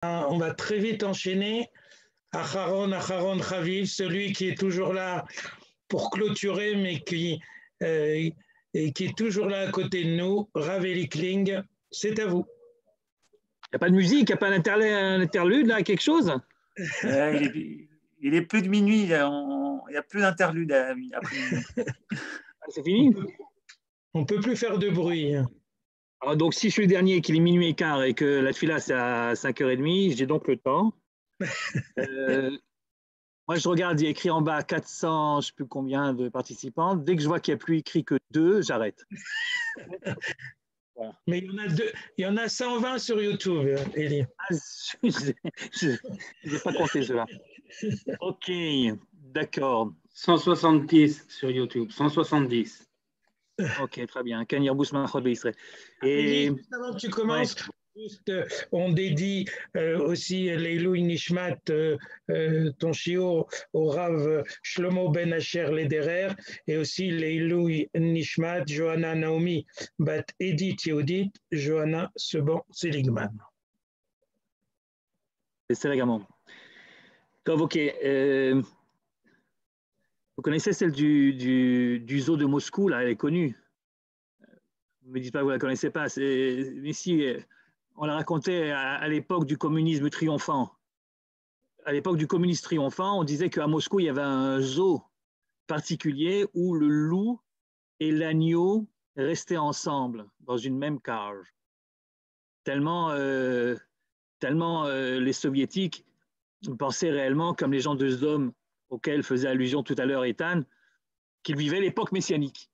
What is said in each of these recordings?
On va très vite enchaîner. Acharon, Acharon Chaviv, celui qui est toujours là pour clôturer, mais qui est toujours là à côté de nous, Rav Kling, c'est à vous. Il n'y a pas de musique, il n'y a pas un interlude, là, quelque chose? Il est plus de minuit, il n'y a plus d'interlude après minuit. C'est fini? On ne peut plus faire de bruit. Alors, donc, si je suis le dernier, qu'il est minuit et quart et que la fila c'est à 5h30, j'ai donc le temps. Moi, je regarde, il y a écrit en bas 400, je ne sais plus combien de participants. Dès que je vois qu'il n'y a plus écrit que 2, j'arrête. Voilà. Mais il y en a 120 sur YouTube, Elie. Ah, je n'ai pas compté cela. Ok, d'accord. 170 sur YouTube, 170. Ok, très bien. Kanir Bousman Israël. Et juste avant que tu commences, on dédie aussi l'Eiloui Nishmat, ton shiur, au Rav Shlomo Ben Asher Lederer, et aussi l'Eiloui Nishmat, Johanna Naomi Bat Edith Yehudit, Johanna Seban Seligman. C'est également. Donc, ok. Vous connaissez celle du zoo de Moscou, là, elle est connue. Ne me dites pas que vous ne la connaissez pas. Mais si, on la racontait à l'époque du communisme triomphant. À l'époque du communisme triomphant, on disait qu'à Moscou, il y avait un zoo particulier où le loup et l'agneau restaient ensemble dans une même cage. Tellement les soviétiques pensaient réellement, comme les gens de Sdom auxquels faisait allusion tout à l'heure Ethan, qu'ils vivaient l'époque messianique.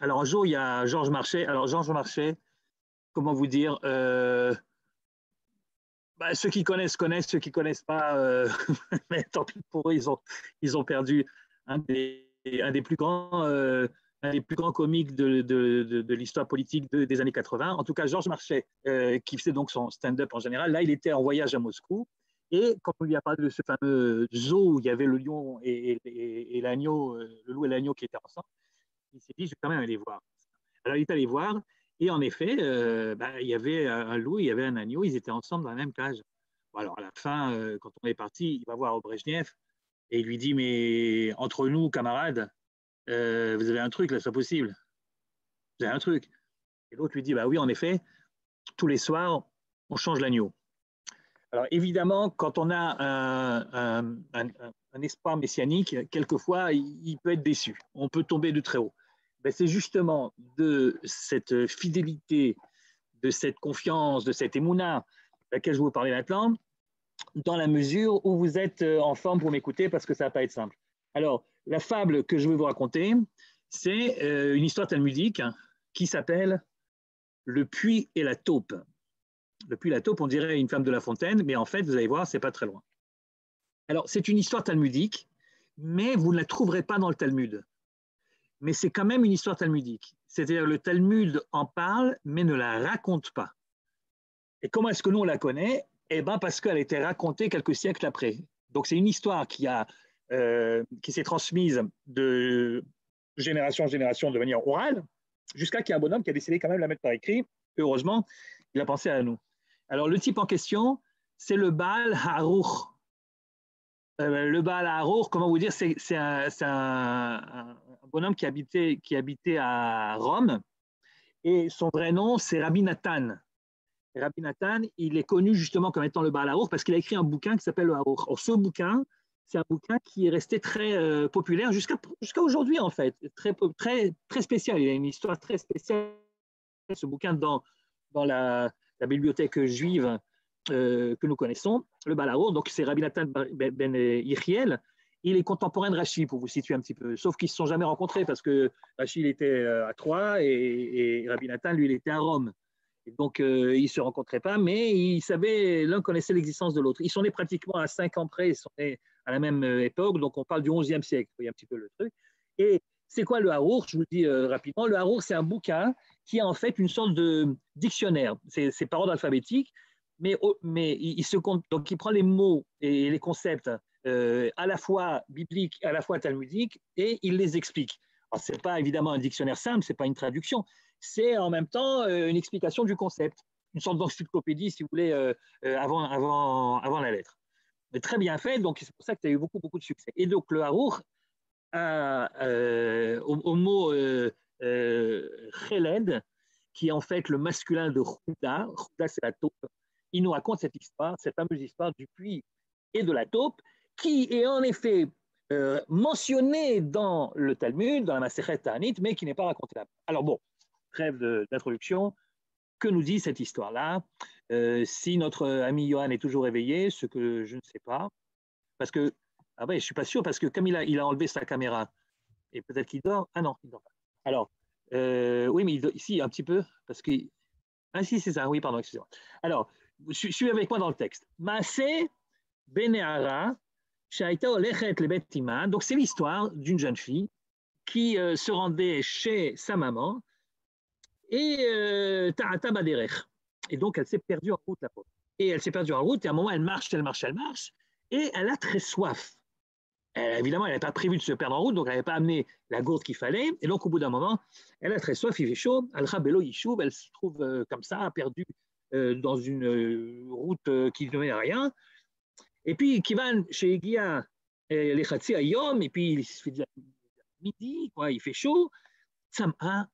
Alors un jour, il y a Georges Marchais. Alors Georges Marchais, comment vous dire, ceux qui connaissent, ceux qui ne connaissent pas, mais tant pis pour eux, ils ont perdu un des plus grands comiques de l'histoire politique des années 80. En tout cas, Georges Marchais, qui faisait donc son stand-up en général, là, il était en voyage à Moscou. Et quand on lui a parlé de ce fameux zoo où il y avait le lion et l'agneau, le loup et l'agneau qui étaient ensemble, il s'est dit, je vais quand même aller voir. Alors, il est allé voir, et en effet, il y avait un loup, il y avait un agneau, ils étaient ensemble dans la même cage. Bon, alors, à la fin, quand on est parti, il va voir Brejnev, et il lui dit, mais entre nous, camarades, vous avez un truc, là, c'est pas possible. Vous avez un truc. Et l'autre lui dit, bah oui, en effet, tous les soirs, on change l'agneau. Alors évidemment, quand on a un espoir messianique, quelquefois, il peut être déçu. On peut tomber de très haut. Ben, c'est justement de cette fidélité, de cette confiance, de cette émouna à laquelle je vais vous parler maintenant, dans la mesure où vous êtes en forme pour m'écouter, parce que ça ne va pas être simple. Alors, la fable que je vais vous raconter, c'est une histoire talmudique qui s'appelle « Le puits et la taupe ». Le puits et la taupe, on dirait une femme de La Fontaine, mais en fait, vous allez voir, ce n'est pas très loin. Alors, c'est une histoire talmudique, mais vous ne la trouverez pas dans le Talmud. Mais c'est quand même une histoire talmudique. C'est-à-dire, le Talmud en parle, mais ne la raconte pas. Et comment est-ce que nous, on la connaît? Eh bien, parce qu'elle a été racontée quelques siècles après. Donc, c'est une histoire qui s'est transmise de génération en génération de manière orale, jusqu'à qu'il y ait un bonhomme qui a décidé quand même de la mettre par écrit. Heureusement, il a pensé à nous. Alors, le type en question, c'est le Baal Haruch. Le Baal Haruch, comment vous dire, c'est un bonhomme qui habitait à Rome, et son vrai nom, c'est Rabbi Nathan. Et Rabbi Nathan, il est connu justement comme étant le Baal Haruch parce qu'il a écrit un bouquin qui s'appelle le Haruch. Or, ce bouquin, c'est un bouquin qui est resté très populaire jusqu'à aujourd'hui, en fait. Très spécial. Il a une histoire très spéciale, ce bouquin, dans la bibliothèque juive que nous connaissons, le Baal Haruch. Donc, c'est Rabbi Nathan ben Yechiel. Il est contemporain de Rashi, pour vous situer un petit peu. Sauf qu'ils ne se sont jamais rencontrés parce que Rashi, il était à Troyes et Rabbi Nathan, lui, il était à Rome. Et donc, ils ne se rencontraient pas, mais ils savaient, l'un connaissait l'existence de l'autre. Ils sont nés pratiquement à 5 ans près, ils sont nés à la même époque, donc on parle du XIe siècle, vous voyez un petit peu le truc. Et c'est quoi le Haruch? Je vous le dis rapidement. Le Haruch, c'est un bouquin qui est en fait une sorte de dictionnaire. C'est par ordre alphabétique, mais donc il prend les mots et les concepts à la fois bibliques, à la fois talmudiques, et il les explique. Alors, ce n'est pas évidemment un dictionnaire simple, ce n'est pas une traduction, c'est en même temps une explication du concept. une sorte d'encyclopédie, si vous voulez, avant la lettre. Mais très bien fait, donc c'est pour ça que tu as eu beaucoup, beaucoup de succès. Et donc le Harour, au mot Cheled, qui est en fait le masculin de Chouda, Chouda c'est la taupe, il nous raconte cette histoire, cette fameuse histoire du puits et de la taupe, qui est en effet mentionnée dans le Talmud, dans la Masechet Ta'anit, mais qui n'est pas racontée là. Alors bon, trêve d'introduction, que nous dit cette histoire-là? Si notre ami Johan est toujours éveillé, ce que je ne sais pas, parce que, ah ouais, je ne suis pas sûr, parce que comme il a enlevé sa caméra, et peut-être qu'il dort, ah non, il dort pas. Alors, oui, mais ici, un petit peu, parce que, ah si, c'est ça, oui, pardon, excusez-moi. Alors, suis avec moi dans le texte. Maaseh Beneara, Shaita Olechet Lebet Ima, donc c'est l'histoire d'une jeune fille qui se rendait chez sa maman, et Ta'ata Baderech. Et donc, elle s'est perdue en route, la pauvre. Et elle s'est perdue en route, et à un moment, elle marche, et elle a très soif. Évidemment, elle n'avait pas prévu de se perdre en route, donc elle n'avait pas amené la gourde qu'il fallait. Et donc, au bout d'un moment, elle a très soif, il fait chaud. Al-Khabelo Yishuv, elle se trouve comme ça, perdue dans une route qui ne mène à rien. Et puis, Kivan, chez Egia, les Khatsi Ayom, et puis il se fait midi, quoi, il fait chaud. Sam'a,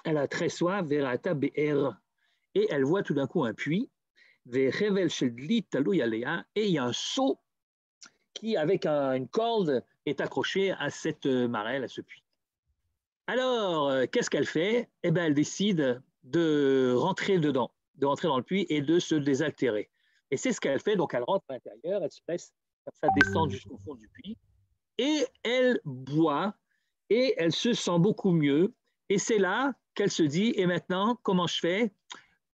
elle a très soif, Verata Be'er, et elle voit tout d'un coup un puits, Ve'revel Shedli Talou Yalea, et il y a un seau qui, avec une corde, est accroché à cette marelle, à ce puits. Alors, qu'est-ce qu'elle fait? Eh bien, elle décide de rentrer dedans, de rentrer dans le puits et de se désaltérer. Et c'est ce qu'elle fait, donc elle rentre à l'intérieur, elle se laisse comme ça descendre jusqu'au fond du puits, et elle boit, et elle se sent beaucoup mieux, et c'est là qu'elle se dit, et maintenant, comment je fais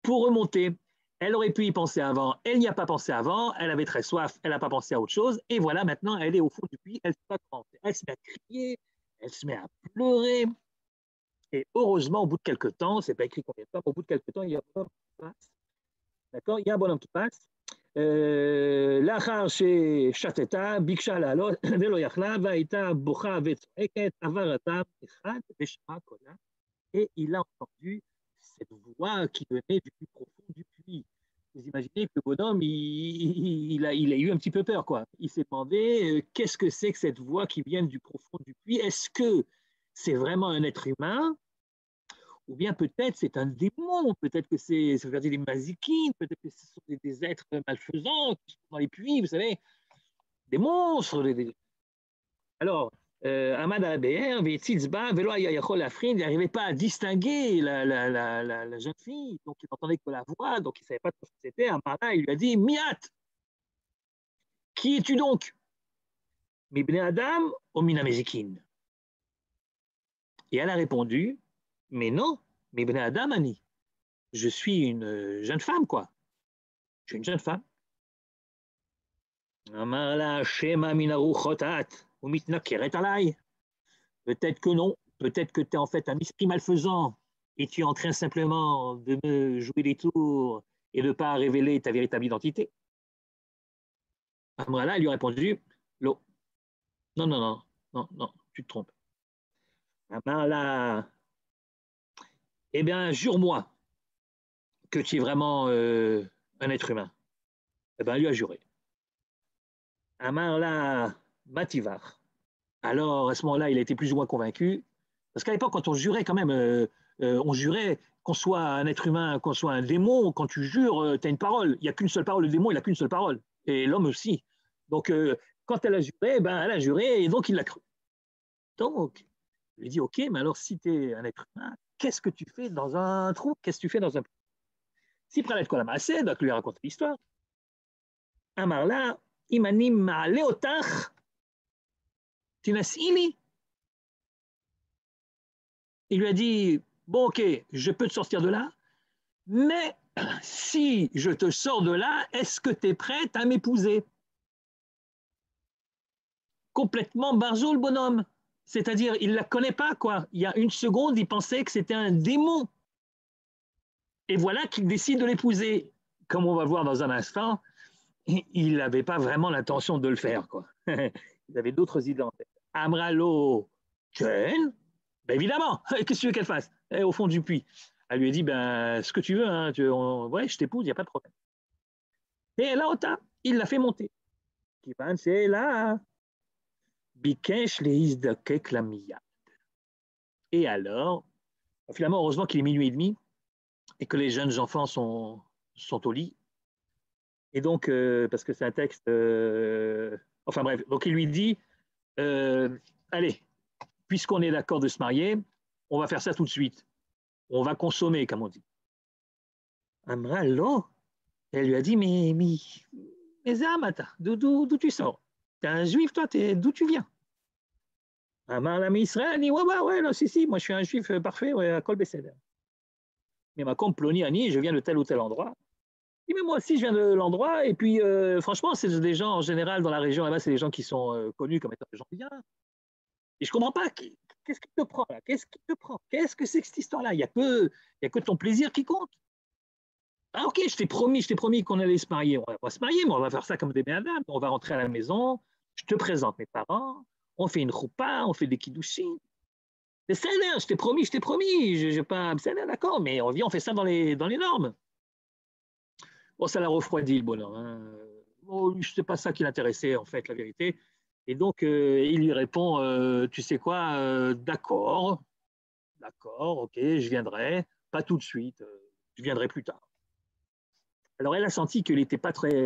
pour remonter? Elle aurait pu y penser avant, elle n'y a pas pensé avant, elle avait très soif, elle n'a pas pensé à autre chose, et voilà, maintenant, elle est au fond du puits, elle ne sait pas comment faire. Elle se met à crier, elle se met à pleurer, et heureusement, au bout de quelques temps, c'est pas écrit combien de temps, au bout de quelques temps, il y a un bonhomme qui passe, d'accord, il y a un bonhomme qui passe, לאחר ששתתה, ביקשה לעלות ולא יכלה, והייתה בוכה וצועקת, עבר אדם אחד ושמע קולה, et il a entendu cette voix qui venait du plus profond du puits. Vous imaginez que le bonhomme, il a eu un petit peu peur, quoi. Il s'est demandé qu'est-ce que c'est que cette voix qui vient du profond du puits? Est-ce que c'est vraiment un être humain? Ou bien peut-être c'est un démon, peut-être que ça veut dire des mazikines, peut-être que ce sont des êtres malfaisants qui sont dans les puits, vous savez, des monstres. Alors, Ahmad al-Be'er, il n'arrivait pas à distinguer la jeune fille, donc il n'entendait que la voix, donc il ne savait pas ce que c'était. Amara, il lui a dit, Miat, qui es-tu donc? Mibne Adam ou Mina Mezikin? Et elle a répondu, mais non, Mibne Adam Ani. Je suis une jeune femme, quoi. Je suis une jeune femme. Amara, Shema Minaru Chotat. Peut-être que non, peut-être que tu es en fait un esprit malfaisant et tu es en train simplement de me jouer des tours et de ne pas révéler ta véritable identité. Amrala lui a répondu, non, tu te trompes. Amrala, eh bien, jure-moi que tu es vraiment un être humain. Eh bien, elle lui a juré. Amrala, Mativar. Alors, à ce moment-là, il a été plus ou moins convaincu. Parce qu'à l'époque, quand on jurait quand même, on jurait qu'on soit un être humain, qu'on soit un démon. Quand tu jures, tu as une parole. Il n'y a qu'une seule parole. Le démon, il n'a qu'une seule parole. Et l'homme aussi. Donc, quand elle a juré, ben, elle a juré et donc il l'a cru. Donc, il lui dit, OK, mais alors si tu es un être humain, qu'est-ce que tu fais dans un trou? Qu'est-ce que tu fais dans un trou? Si Pralet Kolamase, donc lui a raconté l'histoire. Amarla, imanim ma'aleotach. Il lui a dit, bon, ok, je peux te sortir de là, mais si je te sors de là, est-ce que tu es prête à m'épouser? Complètement barjot, le bonhomme. C'est-à-dire, il ne la connaît pas, quoi. Il y a une seconde, il pensait que c'était un démon. Et voilà qu'il décide de l'épouser. Comme on va voir dans un instant, il n'avait pas vraiment l'intention de le faire, quoi. Il avait d'autres idées en tête. Amralo, Ken, ben évidemment, qu'est-ce que tu veux qu'elle fasse? Au fond du puits. Elle lui a dit, ben, ce que tu veux, hein, ouais, je t'épouse, il n'y a pas de problème. Et là, il l'a fait monter. Kivan, c'est là. Bikesh le'izdakek lamiyad. Et alors, finalement, heureusement qu'il est minuit et demi et que les jeunes enfants sont au lit. Et donc, parce que c'est un texte. Enfin bref, donc il lui dit allez, puisqu'on est d'accord de se marier, on va faire ça tout de suite. On va consommer, comme on dit. Amra, l'eau, elle lui a dit mais Zamata, d'où tu sors? T'es un juif, toi, d'où tu viens? Amar la Israël dit ouais, non, si, moi je suis un juif parfait, ouais, à Kol Beseder. Mais ma comploni Annie, je viens de tel ou tel endroit. Et mais moi aussi, je viens de l'endroit. Et puis, franchement, c'est des gens, en général, dans la région, là-bas, c'est des gens qui sont connus comme étant des gens bien. Et je ne comprends pas, qu'est-ce qui te prend là? Qu'est-ce qui te prend? Qu'est-ce que c'est que cette histoire-là? Il n'y a que ton plaisir qui compte. Ah, ok, je t'ai promis qu'on allait se marier. On va se marier, mais on va faire ça comme des béadames. On va rentrer à la maison, je te présente mes parents, on fait une choupa, on fait des kiddushin. C'est ça, je t'ai promis, je pas, c'est d'accord, mais on fait ça dans les normes. Bon, ça l'a refroidi, le bonhomme. Hein. Bon, c'est pas ça qui l'intéressait, en fait, la vérité. Et donc, il lui répond, tu sais quoi, d'accord, ok, je viendrai, pas tout de suite, je viendrai plus tard. Alors, elle a senti qu'il n'était pas très,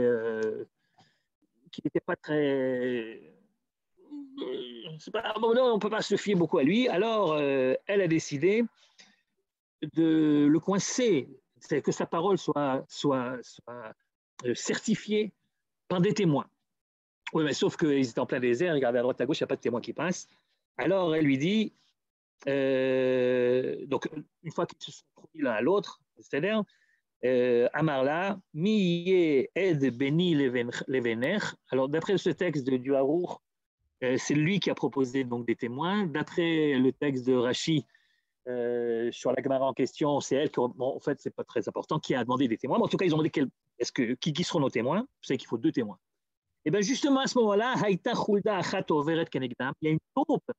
bon, non, on ne peut pas se fier beaucoup à lui. Alors, elle a décidé de le coincer, c'est que sa parole soit certifiée par des témoins. Oui, mais sauf qu'ils étaient en plein désert, ils regardaient à droite à gauche, il n'y a pas de témoins qui passent. Alors elle lui dit, donc une fois qu'ils se sont promis l'un à l'autre, c'est-à-dire, Amarla, miye ed beni levener. Alors d'après ce texte du Harour, c'est lui qui a proposé donc des témoins. D'après le texte de Rashi, sur la Gemara en question, c'est elle qui, bon, en fait, c'est pas très important, qui a demandé des témoins. Mais en tout cas, ils ont demandé qui seront nos témoins. Vous savez qu'il faut 2 témoins. Et bien justement à ce moment-là, il y a une taupe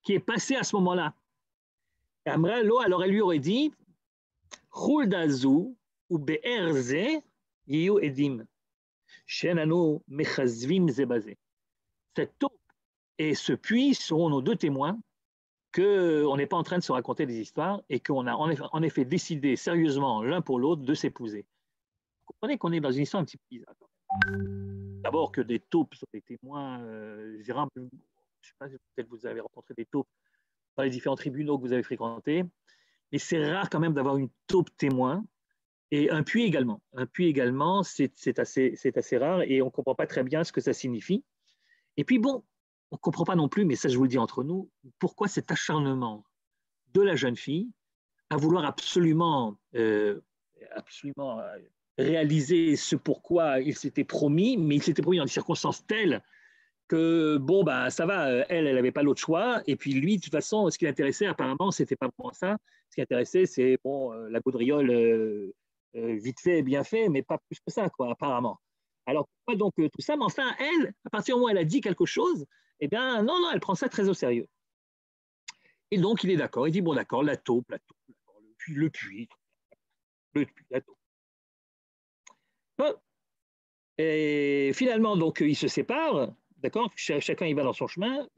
qui est passée à ce moment-là. Alors elle lui aurait dit, ou be'erze yiyu edim, shenanu mechazvim zebazé. Cette taupe et ce puits seront nos 2 témoins qu'on n'est pas en train de se raconter des histoires et qu'on a en effet décidé sérieusement l'un pour l'autre de s'épouser. Vous comprenez qu'on est dans une histoire un petit peu bizarre. D'abord que des taupes sont des témoins, je ne sais pas si peut-être vous avez rencontré des taupes dans les différents tribunaux que vous avez fréquentés, mais c'est rare quand même d'avoir une taupe témoin et un puits également. Un puits également, c'est assez rare et on ne comprend pas très bien ce que ça signifie. Et puis bon, on ne comprend pas non plus, mais ça je vous le dis entre nous, pourquoi cet acharnement de la jeune fille à vouloir absolument réaliser ce pourquoi il s'était promis, mais il s'était promis dans des circonstances telles que, bon, ben, ça va, elle n'avait pas l'autre choix, et puis lui, de toute façon, ce qui l'intéressait, apparemment, c'était pas vraiment ça. Ce qui l'intéressait, c'est, bon, la gaudriole vite fait, bien fait, mais pas plus que ça, quoi, apparemment. Alors, pourquoi donc tout ça? Mais enfin, elle, à partir du moment où elle a dit quelque chose, eh bien, non, elle prend ça très au sérieux. Et donc, il est d'accord, il dit, bon, d'accord, la taupe, le puits, la taupe. Bon. Et finalement, donc, ils se séparent, d'accord? Chacun y va dans son chemin.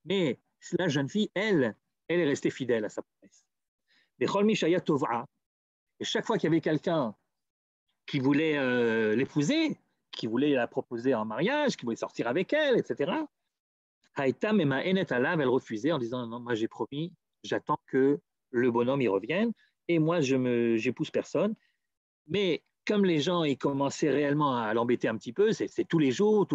Mais la jeune fille, elle est restée fidèle à sa promesse. Et chaque fois qu'il y avait quelqu'un qui voulait l'épouser, qui voulait la proposer en mariage, qui voulait sortir avec elle, etc., elle refusait en disant non, moi j'ai promis, j'attends que le bonhomme y revienne, et moi j'épouse personne. Mais comme les gens ils commençaient réellement à l'embêter un petit peu, c'est tous les jours,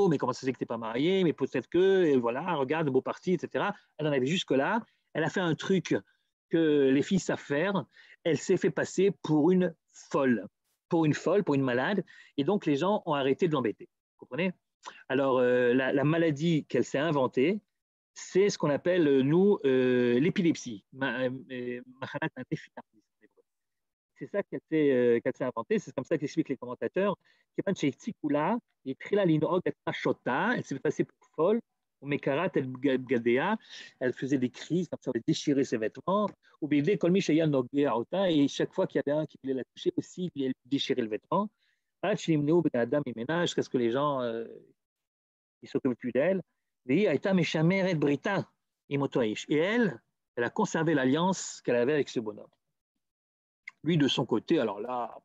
mais comment ça se fait que tu n'es pas marié, mais peut-être que, et voilà, regarde, beau parti, etc. Elle en avait jusque-là. Elle a fait un truc que les filles savent faire. Elle s'est fait passer pour une folle, pour une malade, et donc les gens ont arrêté de l'embêter. Vous comprenez? Alors, la maladie qu'elle s'est inventée, c'est ce qu'on appelle, nous, l'épilepsie. C'est ça qu'elle s'est inventée, c'est comme ça qu'expliquent les commentateurs. Elle s'est fait passer pour folle, Mekarat el Bgadea, elle faisait des crises, comme ça, elle déchirait ses vêtements. Ou bien, et chaque fois qu'il y avait un qui voulait la toucher aussi, elle déchirait le vêtement. Jusqu'à ce que les gens ne s'occupent plus d'elle. Et elle a conservé l'alliance qu'elle avait avec ce bonhomme. Lui, de son côté, alors là,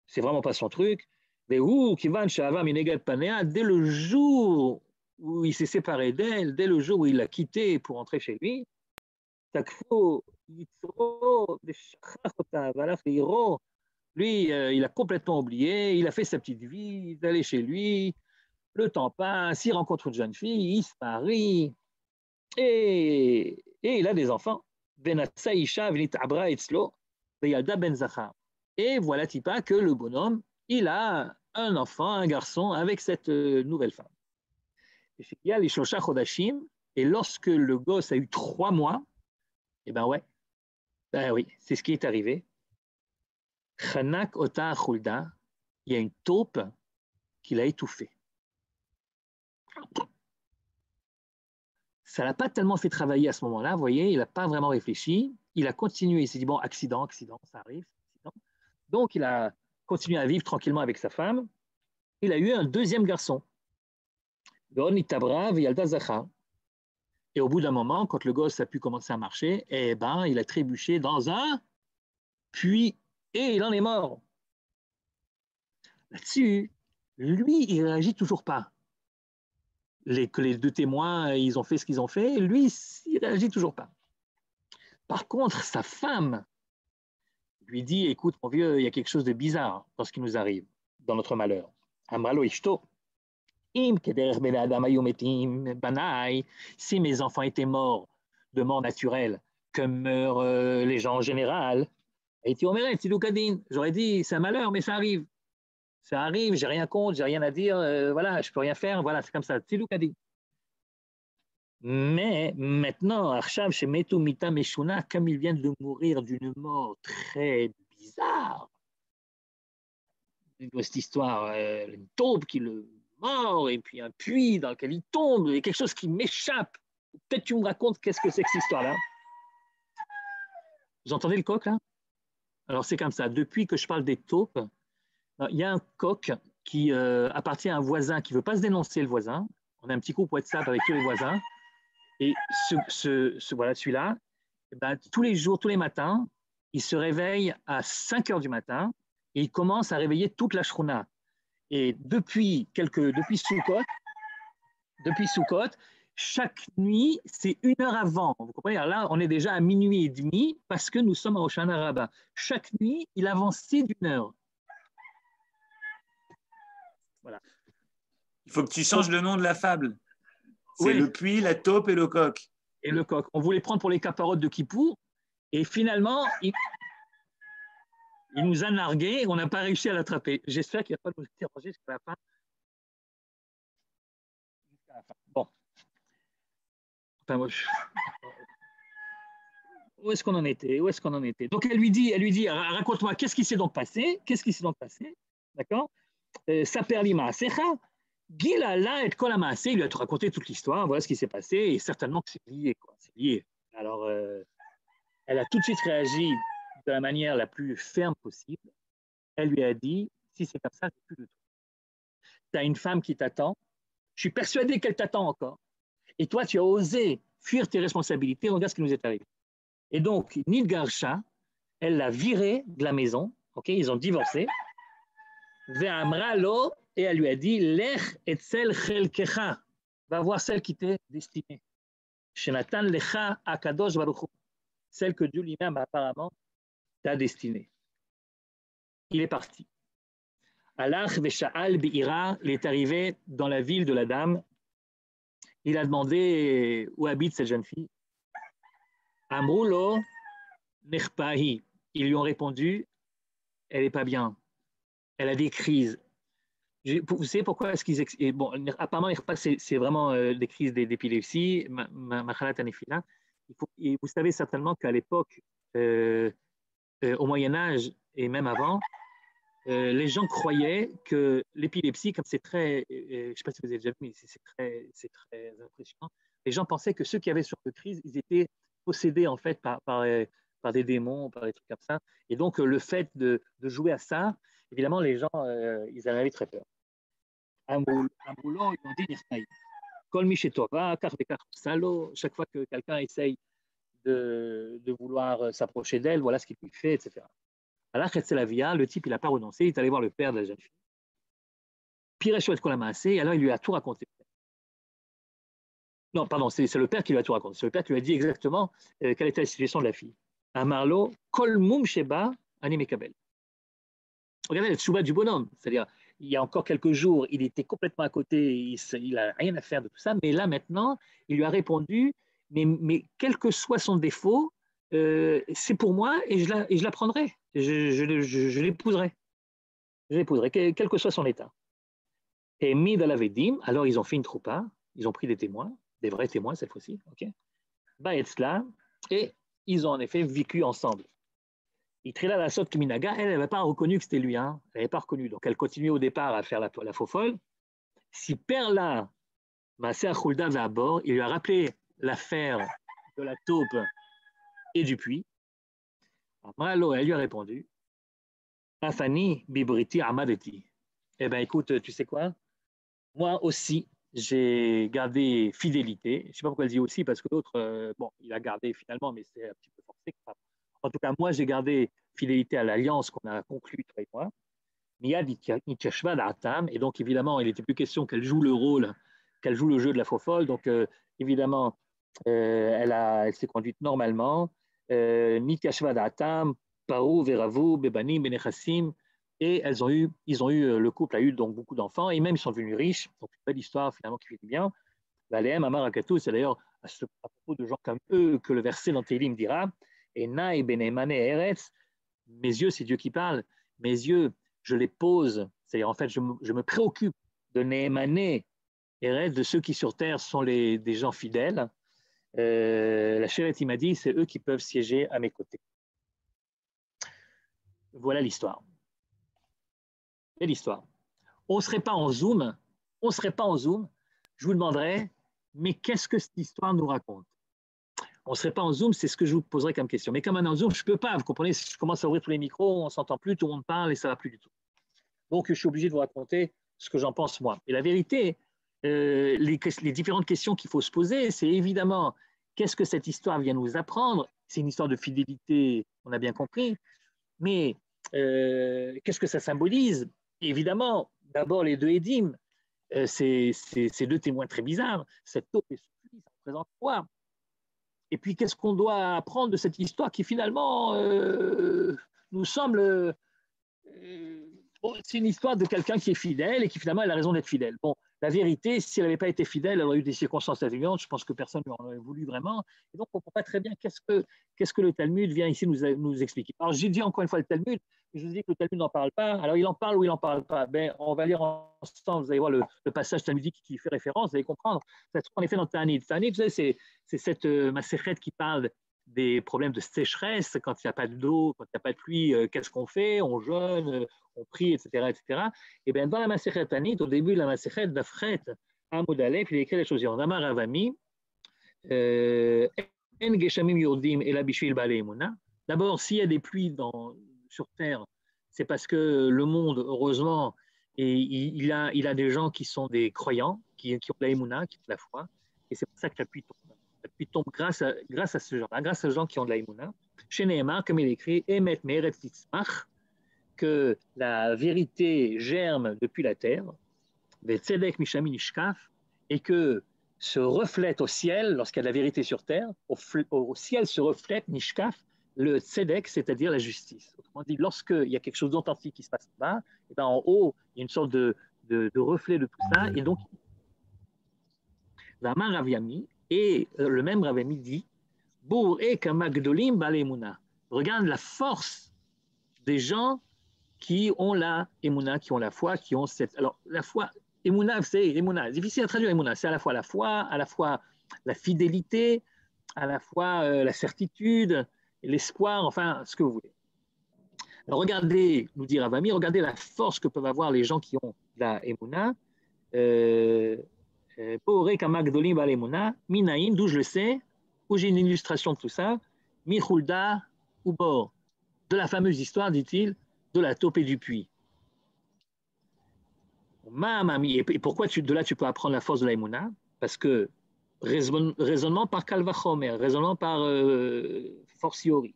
c'est vraiment pas son truc. Mais dès le jour où il s'est séparé d'elle, dès le jour où il l'a quittée pour rentrer chez lui, lui, il a complètement oublié, il a fait sa petite vie, il est allé chez lui, le temps passe, il rencontre une jeune fille, il se marie, et il a des enfants. Et voilà, Tipa, que le bonhomme, il a un enfant, un garçon, avec cette nouvelle femme. Et lorsque le gosse a eu 3 mois, eh ben ouais, ben oui, c'est ce qui est arrivé. Chanak Ota Khulda, il y a une taupe qui l'a étouffé. Ça ne l'a pas tellement fait travailler à ce moment-là, vous voyez, il n'a pas vraiment réfléchi. Il a continué, il s'est dit, bon, accident, ça arrive. Accident. Donc, il a continué à vivre tranquillement avec sa femme. Il a eu un deuxième garçon. Et au bout d'un moment, quand le gosse a pu commencer à marcher, eh ben, il a trébuché dans un puits et il en est mort. Là-dessus, lui, il ne réagit toujours pas. Que les 2 témoins, ils ont fait ce qu'ils ont fait, lui, il ne réagit toujours pas. Par contre, sa femme lui dit, écoute, mon vieux, il y a quelque chose de bizarre dans ce qui nous arrive, dans notre malheur. Amralo ishto. Si mes enfants étaient morts de mort naturelle, comme meurent les gens en général, j'aurais dit, c'est un malheur, mais ça arrive. Ça arrive, j'ai rien contre, j'ai rien à dire, voilà, je peux rien faire, voilà, c'est comme ça. Mais maintenant, Arshav chez Metu Mita Meshuna, comme il vient de mourir d'une mort très bizarre, cette histoire, une taupe qui le mort, et puis un puits dans lequel il tombe, et quelque chose qui m'échappe. Peut-être tu me racontes qu'est-ce que c'est que cette histoire-là. Vous entendez le coq là? Alors c'est comme ça, depuis que je parle des taupes, il y a un coq qui appartient à un voisin qui ne veut pas se dénoncer le voisin. On a un petit groupe WhatsApp avec tous les voisins. Et voilà, celui-là, ben, tous les jours, tous les matins, il se réveille à 5 heures du matin et il commence à réveiller toute la shruna. Et depuis Sukkot, chaque nuit, c'est 1 heure avant. Vous comprenez? Alors là, on est déjà à minuit et demi parce que nous sommes à Hoshana Rabbah. Chaque nuit, il avançait d'1 heure. Voilà. Il faut que tu changes le nom de la fable. C'est oui. Le puits, la taupe et le coq. Et le coq. On voulait prendre pour les caparottes de Kippour et finalement, il nous a nargués et on n'a pas réussi à l'attraper. J'espère qu'il ne va pas nous déranger jusqu'à la fin. Bon. Enfin, moi, où est-ce qu'on en était? Donc, elle lui dit, raconte-moi, qu'est-ce qui s'est donc passé? D'accord? Saper lima secha. Gila la et kol hamaaseh, il lui a raconté toute l'histoire, voilà ce qui s'est passé, et certainement que c'est lié, quoi. C'est lié. Alors, elle a tout de suite réagi de la manière la plus ferme possible. Elle lui a dit, si c'est comme ça, c'est plus de toi. Tu as une femme qui t'attend, je suis persuadé qu'elle t'attend encore, et toi, tu as osé fuir tes responsabilités, regarde ce qui nous est arrivé. Et donc, Nidgarsha, elle l'a viré de la maison, ok, ils ont divorcé, Ve'amra-lo, et elle lui a dit, Lech etzel chelkecha, va voir celle qui t'est destinée. Shenatan lecha akadosh baruch hu, celle que Dieu lui-même apparemment t'a destinée. Il est parti. Alach ve'sha'al bi'ira, il est arrivé dans la ville de la dame. Il a demandé où habite cette jeune fille. Amrulo nechpahi. Ils lui ont répondu, elle n'est pas bien. Elle a des crises. Vous savez pourquoi est-ce qu'ils... Bon, apparemment, c'est vraiment des crises d'épilepsie, machalat anefila. Vous savez certainement qu'à l'époque, au Moyen-Âge et même avant, les gens croyaient que l'épilepsie, comme c'est très, je ne sais pas si vous avez déjà vu, mais c'est très impressionnant, les gens pensaient que ceux qui avaient sur de crise, ils étaient possédés en fait par des démons, par des trucs comme ça. Et donc le fait de jouer à ça, évidemment, les gens, ils en avaient très peur. Un boulot, ils ont dit Nirtaï. Kol mi shetova, kar vekar salo. Chaque fois que quelqu'un essaye de vouloir s'approcher d'elle, voilà ce qu'il lui fait, etc. Alors, le type, il n'a pas renoncé, il est allé voir le père de la jeune fille. Pire chouette qu'on l'a massé, et alors il lui a tout raconté. Non, pardon, c'est le père qui lui a tout raconté. C'est le père qui lui a dit exactement quelle était la situation de la fille. Amarlo, kol mum sheba, ani mekabel. Regardez le tchouba du bonhomme, c'est-à-dire, il y a encore quelques jours, il était complètement à côté, il n'a rien à faire de tout ça, mais là maintenant, il lui a répondu, mais quel que soit son défaut, c'est pour moi et je la prendrai, je l'épouserai. Je l'épouserai, quel que soit son état. Et mis dans la Vedim, alors ils ont fait une troupa, ils ont pris des témoins, des vrais témoins cette fois-ci, ok. Baetzla, et ils ont en effet vécu ensemble. Itrila la sot minaga, elle n'avait pas reconnu que c'était lui, hein. Elle n'avait pas reconnu, donc elle continuait au départ à faire la faux folle. Si Perla, Maser Khulda va à bord, il lui a rappelé l'affaire de la taupe et du puits. Malo, elle lui a répondu, Afani bibriti amadeti. Eh bien, écoute, tu sais quoi? Moi aussi, j'ai gardé fidélité. Je ne sais pas pourquoi elle dit aussi, parce que l'autre, bon, il a gardé finalement, mais c'est un petit peu forcé. En tout cas, moi, j'ai gardé fidélité à l'alliance qu'on a conclue, toi et moi. Et donc, évidemment, il n'était plus question qu'elle joue le rôle, qu'elle joue le jeu de la faux folle. Donc, évidemment, elle s'est conduite normalement. Parou, Veravu, Bebanim, Benechassim. Et ils ont eu, le couple a eu donc beaucoup d'enfants, et même ils sont devenus riches. Donc, une belle histoire finalement qui finit bien. Valem, Amar Akatou, c'est d'ailleurs à propos de gens comme eux que le verset dans Télim dira, et Naï Benemane Eretz, mes yeux, c'est Dieu qui parle, mes yeux, je les pose, c'est-à-dire en fait, je me préoccupe de Nehemane Eretz, de ceux qui sur terre sont des gens fidèles. La Sheret, il m'a dit, c'est eux qui peuvent siéger à mes côtés. Voilà l'histoire. Et l'histoire. On ne serait pas en Zoom, je vous demanderais, mais qu'est-ce que cette histoire nous raconte? On ne serait pas en Zoom, c'est ce que je vous poserais comme question. Mais comme on est en Zoom, je ne peux pas, vous comprenez, si je commence à ouvrir tous les micros, on ne s'entend plus, tout le monde parle et ça ne va plus du tout. Donc, je suis obligé de vous raconter ce que j'en pense moi. Et la vérité, les différentes questions qu'il faut se poser, c'est évidemment, qu'est-ce que cette histoire vient nous apprendre? C'est une histoire de fidélité, on a bien compris, mais qu'est-ce que ça symbolise? Évidemment, d'abord les deux édim, ces deux témoins très bizarres, cette taupe et ce puits, ça représente quoi? Et puis, qu'est-ce qu'on doit apprendre de cette histoire qui finalement nous semble... c'est une histoire de quelqu'un qui est fidèle et qui finalement elle a raison d'être fidèle. Bon, la vérité, si elle n'avait pas été fidèle, elle aurait eu des circonstances atténuantes, je pense que personne ne l'aurait voulu vraiment. Et donc, on ne comprend pas très bien qu'est-ce que le Talmud vient ici nous expliquer. Alors, j'ai dit encore une fois le Talmud, mais je vous dis que le Talmud n'en parle pas. Alors, il en parle ou il n'en parle pas. Ben, on va lire ensemble, vous allez voir le passage talmudique qui fait référence, vous allez comprendre. Ça se trouve en effet dans Ta'anit. Ta'anit, vous savez, c'est cette Masechet qui parle des problèmes de sécheresse, quand il n'y a pas d'eau, quand il n'y a pas de pluie, qu'est-ce qu'on fait? On jeûne, on prie, etc., etc. Et bien, dans la Masechet Tanit, au début de la Masechet d'Afret, Amud Aleph, il écrit les choses. En Amar Avami, En Geshamim Yordim et la Bishvil Baalei Emunah. D'abord, s'il y a des pluies sur terre, c'est parce que le monde, heureusement, il a des gens qui sont des croyants, qui ont la Emunah, qui ont la foi, et c'est pour ça que la pluie tombe. La pluie tombe grâce à ce genre-là, grâce aux gens qui ont de la Emunah. Chez Nehemar, comme il écrit, Emet Me'eretz Titzmach, que la vérité germe depuis la terre, et que se reflète au ciel, lorsqu'il y a de la vérité sur terre, au ciel se reflète Nishkaf, le tzedek, c'est-à-dire la justice. Autrement dit, lorsqu'il y a quelque chose d'authentique qui se passe là-bas, et bien en haut, il y a une sorte de reflet de tout ça, et donc, Vamar Raviami, et le même Raviami dit, Bour e kamagdolim balemuna. Regarde la force des gens qui ont la Emouna, qui ont la foi, qui ont cette... Alors, la foi, Emouna, c'est Emouna, difficile à traduire Emouna, c'est à la fois la foi, à la fois la fidélité, à la fois la certitude, l'espoir, enfin, ce que vous voulez. Alors, regardez, nous dit Ravami, regardez la force que peuvent avoir les gens qui ont la Emouna. Pooré Kamak Dolim Bal Emouna, Minaïn, d'où je le sais, où j'ai une illustration de tout ça, Michulda ou Bor, de la fameuse histoire, dit-il, de la taupe et du puits. Et pourquoi de là tu peux apprendre la force de la Emouna? Parce que raisonnement par Kalvachomer, raisonnement par fortiori.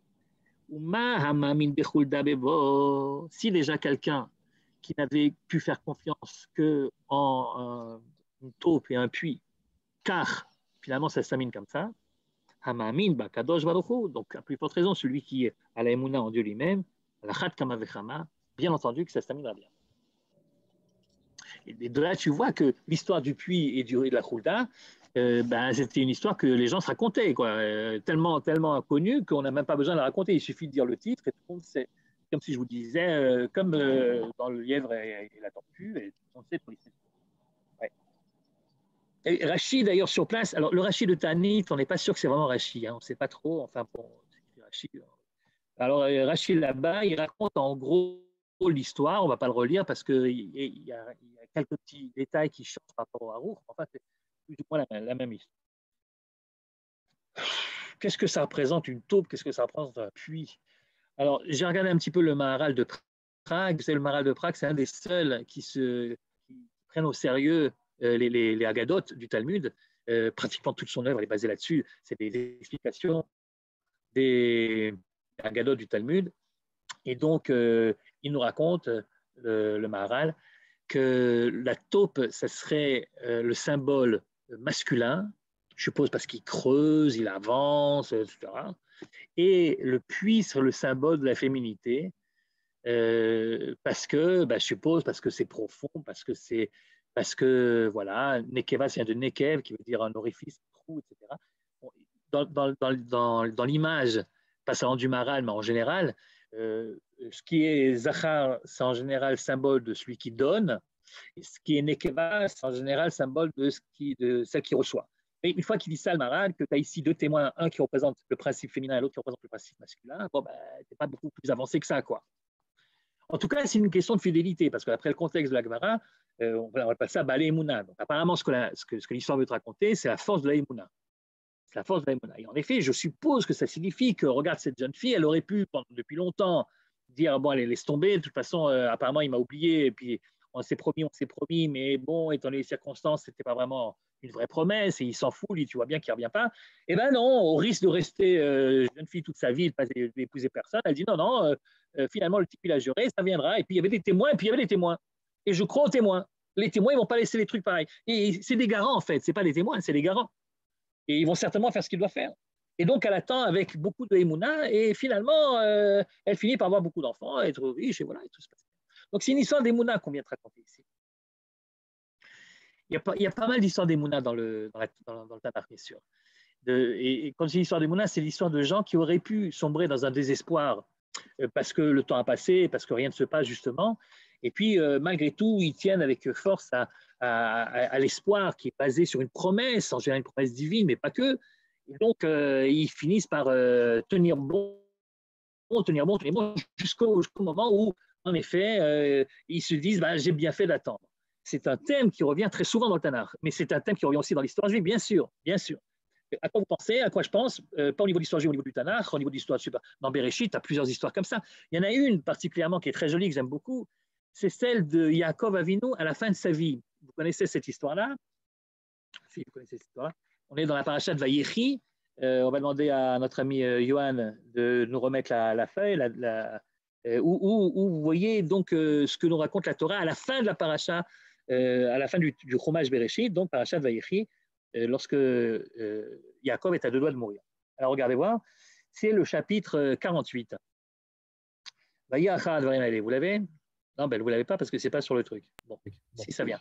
Si déjà quelqu'un qui n'avait pu faire confiance qu'en une taupe et un puits, car finalement ça se termine comme ça, donc à plus forte raison, celui qui a la Emouna en Dieu lui-même, bien entendu que ça se terminera bien. Et de là, tu vois que l'histoire du puits et de la Khouda, c'était une histoire que les gens se racontaient, quoi. Tellement connue qu'on n'a même pas besoin de la raconter. Il suffit de dire le titre et tout le monde sait. Comme si je vous disais, comme dans le lièvre et la tortue, et tout le monde sait pour l'histoire. Ouais. Et Rachi, d'ailleurs, sur place, alors le Rachi de Tanit, on n'est pas sûr que c'est vraiment Rachi, hein, on ne sait pas trop. Enfin, bon, c'est Rachi. Alors, Rachi là-bas, il raconte en gros l'histoire, on ne va pas le relire parce qu'il y a quelques petits détails qui changent par rapport au Harouk. Enfin, c'est plus ou moins la même histoire. Qu'est-ce que ça représente une taupe? Qu'est-ce que ça représente un puits? Alors, j'ai regardé un petit peu le Maharal de Prague. C'est le Maharal de Prague, c'est un des seuls qui prennent au sérieux les Agadotes du Talmud. Pratiquement toute son œuvre est basée là-dessus. C'est des explications des Agadotes du Talmud. Et donc, il nous raconte, le Maharal, que la taupe, ça serait le symbole masculin, je suppose parce qu'il creuse, il avance, etc. Et le puits serait le symbole de la féminité, parce que, je suppose, parce que c'est profond, parce que voilà, Nekeva, vient de Nekev, qui veut dire un orifice, un trou, etc. Dans l'image, pas seulement du Maharal, mais en général, ce qui est Zachar, c'est en général symbole de celui qui donne, et ce qui est Nekeva, c'est en général symbole de celle qui reçoit. Mais une fois qu'il dit ça, le Maharal, que tu as ici deux témoins, un qui représente le principe féminin et l'autre qui représente le principe masculin, bon, t'es pas beaucoup plus avancé que ça, quoi. En tout cas, c'est une question de fidélité, parce qu'après le contexte de la Gemara, on va passer à Balé Emouna. Donc, apparemment, ce que l'histoire veut te raconter, c'est la force de la Emouna. C'est la force de la Emouna. Et en effet, je suppose que ça signifie que, regarde, cette jeune fille, elle aurait pu, depuis longtemps, dire, bon, allez, laisse tomber, de toute façon, apparemment, il m'a oublié, et puis on s'est promis, mais bon, étant donné les circonstances, ce n'était pas vraiment une vraie promesse, et il s'en fout, lui, tu vois bien qu'il ne revient pas. Eh bien non, au risque de rester jeune fille toute sa vie, de ne pas épouser personne, elle dit, non, finalement, le type, il a juré, ça viendra, et puis il y avait des témoins, et je crois aux témoins. Les témoins, ils ne vont pas laisser les trucs pareils. Et c'est des garants, en fait, ce n'est pas des témoins, c'est des garants. Et ils vont certainement faire ce qu'ils doivent faire. Et donc, elle attend avec beaucoup de Emouna, et finalement, elle finit par avoir beaucoup d'enfants, être riche, et voilà, et tout se passe. Donc, c'est une histoire d'Emouna qu'on vient de raconter ici. Il y a pas mal d'histoires d'Emouna dans le Tanakh, bien sûr. Et quand je dis l'histoire d'Emouna, c'est l'histoire de gens qui auraient pu sombrer dans un désespoir parce que le temps a passé, parce que rien ne se passe, justement. Et puis, malgré tout, ils tiennent avec force à l'espoir qui est basé sur une promesse, en général une promesse divine, mais pas que. Et donc, ils finissent par tenir bon jusqu'au moment où, en effet, ils se disent, j'ai bien fait d'attendre. C'est un thème qui revient très souvent dans le Tanakh, mais c'est un thème qui revient aussi dans l'histoire juive, bien sûr. À quoi vous pensez? À quoi je pense? Pas au niveau de l'histoire juive, au niveau du Tanakh, au niveau de l'histoire dans Bereshit, tu as plusieurs histoires comme ça. Il y en a une particulièrement qui est très jolie, que j'aime beaucoup, c'est celle de Yaakov Avinu à la fin de sa vie. Vous connaissez cette histoire-là? Si vous connaissez cette histoire-là. On est dans la paracha de Vayechi. On va demander à notre ami Johan de nous remettre la feuille, où vous voyez donc ce que nous raconte la Torah à la fin de la paracha, à la fin du Chumash Bereshit, donc paracha de Vayechi, lorsque Yaakov est à 2 doigts de mourir. Alors regardez voir, c'est le chapitre 48. Vous l'avez? Non, vous ne l'avez pas parce que ce n'est pas sur le truc. Bon, si ça vient.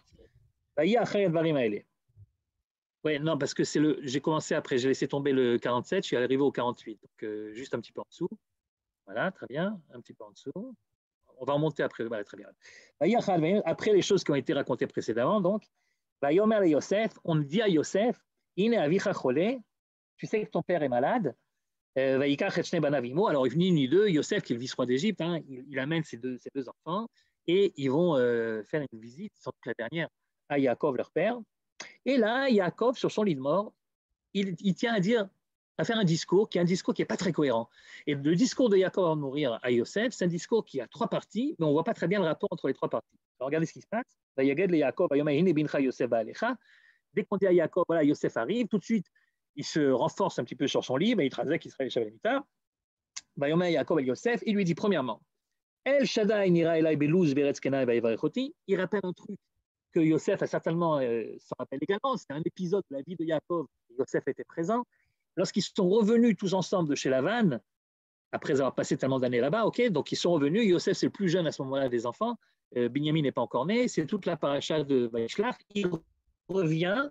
Oui, non, parce que j'ai commencé après, j'ai laissé tomber le 47, je suis arrivé au 48, donc juste un petit peu en dessous. Voilà, très bien, un petit peu en dessous. On va remonter après, voilà, très bien. Après les choses qui ont été racontées précédemment, donc, on dit à Yosef, tu sais que ton père est malade, Alors, il finit ni deux, Yosef, qui est le vice-roi d'Égypte, hein, il amène ses deux enfants et ils vont faire une visite, sans doute la dernière, à Yaakov, leur père. Et là, Yaakov, sur son lit de mort, il tient à faire un discours qui n'est pas très cohérent. Et le discours de Yaakov avant de mourir à Yosef, c'est un discours qui a trois parties, mais on ne voit pas très bien le rapport entre les trois parties. Alors, regardez ce qui se passe. Dès qu'on dit à Yaakov, voilà, Yosef arrive, tout de suite, il se renforce un petit peu sur son lit, mais il traduit qu'il serait les Shavuot. Yaakov et Yosef, il lui dit premièrement, El Shaddai nira elai belouz beretz kenai vayivarechoti. Il rappelle un truc que Yosef a certainement s'en rappelle également. C'est un épisode de la vie de Yaakov. Yosef était présent. Lorsqu'ils sont revenus tous ensemble de chez Lavan, après avoir passé tellement d'années là-bas, donc ils sont revenus. Yosef, c'est le plus jeune à ce moment-là des enfants. Binyamin n'est pas encore né. C'est toute la paracha de Vaishlach. Il revient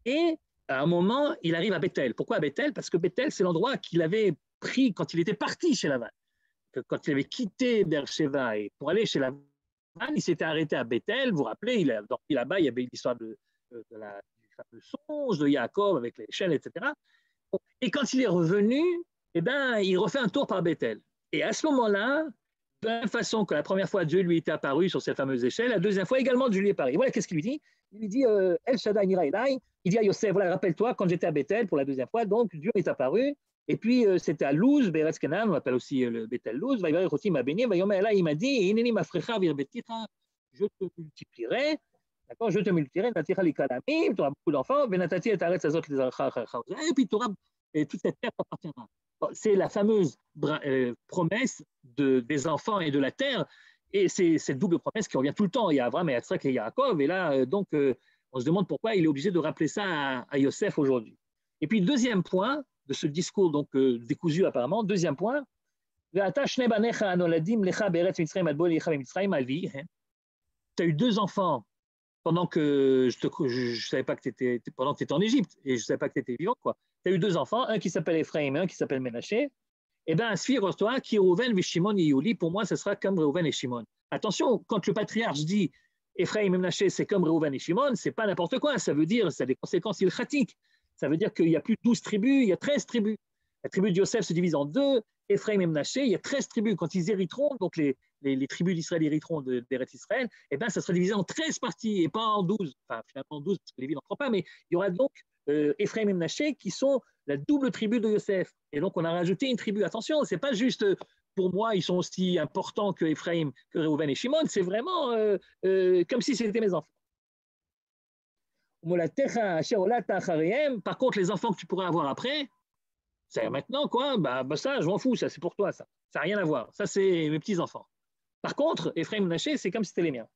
et à un moment, il arrive à Bethel. Pourquoi à Bethel? Parce que Bethel, c'est l'endroit qu'il avait pris quand il était parti chez Lavan. Quand il avait quitté Beersheba et pour aller chez Lavan, il s'était arrêté à Bethel. Vous vous rappelez, il a dormi là-bas. Il y avait l'histoire du fameux songe de Yaakov avec les chaînes, etc. Et quand il est revenu, il refait un tour par Bethel. Et à ce moment-là, de la même façon que la première fois Dieu lui était apparu sur cette fameuse échelle, la deuxième fois également Dieu lui est apparu. Voilà qu'est-ce qu'il lui dit. Il lui dit El Shaddai nira elai. Il dit à Yosef, voilà, rappelle-toi, quand j'étais à Bethel pour la deuxième fois, donc Dieu est apparu. Et puis c'était à Luz, Beretz Canaan, on appelle aussi le Bethel Luz. Il m'a béni, il m'a dit, je te multiplierai. D'accord, je te multiplierai, tu auras beaucoup d'enfants, et puis tu auras toute cette terre t'appartiendra. C'est la fameuse promesse des enfants et de la terre, et c'est cette double promesse qui revient tout le temps. Il y a Abraham, et Yitzhak et Yaakov, et là, on se demande pourquoi il est obligé de rappeler ça à Yosef aujourd'hui. Et puis, deuxième point de ce discours décousu apparemment, deuxième point, tu as eu deux enfants pendant que je savais pas que tu étais en Égypte et je ne savais pas que tu étais vivant, quoi. Tu as eu deux enfants, un qui s'appelle Ephraim et un qui s'appelle Ménaché. Eh bien, figure-toi, qui Reuven, Shimon et Yuli, pour moi, ce sera comme Reuven et Shimon. Attention, quand le patriarche dit Ephraim et Ménaché, c'est comme Reuven et Shimon, c'est pas n'importe quoi. Ça veut dire, ça a des conséquences ilchatiques. Ça veut dire qu'il n'y a plus 12 tribus, il y a 13 tribus. La tribu de Yosef se divise en deux, Ephraim et Ménaché, il y a 13 tribus. Quand ils hériteront, donc les tribus d'Israël hériteront d'Eretz Israël, eh bien, ça sera divisé en 13 parties et pas en 12. Enfin, finalement 12, parce que les villes n'en prend pas, mais il y aura donc Ephraim et Ménaché qui sont la double tribu de Yosef. Et donc, on a rajouté une tribu. Attention, ce n'est pas juste, pour moi, ils sont aussi importants que Ephraim, que Reuven et Shimon, c'est vraiment comme si c'était mes enfants. Par contre, les enfants que tu pourrais avoir après, c'est maintenant, quoi, ça, je m'en fous, ça, c'est pour toi, ça. Ça n'a rien à voir. Ça, c'est mes petits-enfants. Par contre, Ephraim et Ménaché, c'est comme si c'était les miens.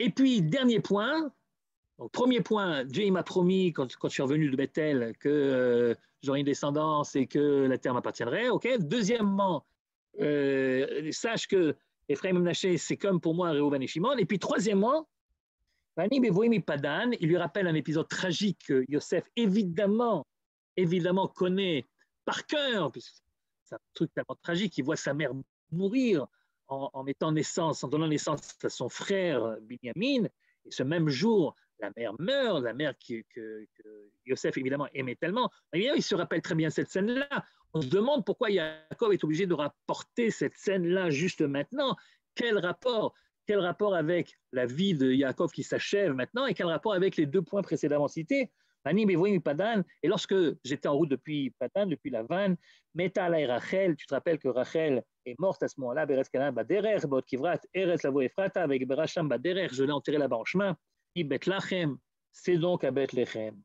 Et puis, dernier point. Donc, premier point, Dieu il m'a promis, quand je suis revenu de Bethel, que j'aurais une descendance et que la terre m'appartiendrait. Okay. Deuxièmement, sache que Ephraim et Ménaché, c'est comme pour moi Reuven et Shimon. Et puis, troisièmement, il lui rappelle un épisode tragique que Yosef, évidemment, connaît par cœur, puisque c'est un truc tellement tragique. Il voit sa mère mourir en donnant naissance à son frère Binyamin. Et ce même jour, la mère meurt, la mère que Yosef, évidemment, aimait tellement. Évidemment, il se rappelle très bien cette scène-là. On se demande pourquoi Yaakov est obligé de rapporter cette scène-là juste maintenant. Quel rapport avec la vie de Yaakov qui s'achève maintenant et quel rapport avec les deux points précédemment cités? Et lorsque j'étais en route depuis Padan, depuis la vanne, Meta alay Rachel, tu te rappelles que Rachel est morte à ce moment-là, Beretz Canaan Baderer, Bot Kivrat, Eretz Lavo Efrata, avec Beracham Baderer, je l'ai enterré là-bas en chemin, Bethléem, c'est donc à Bethléem.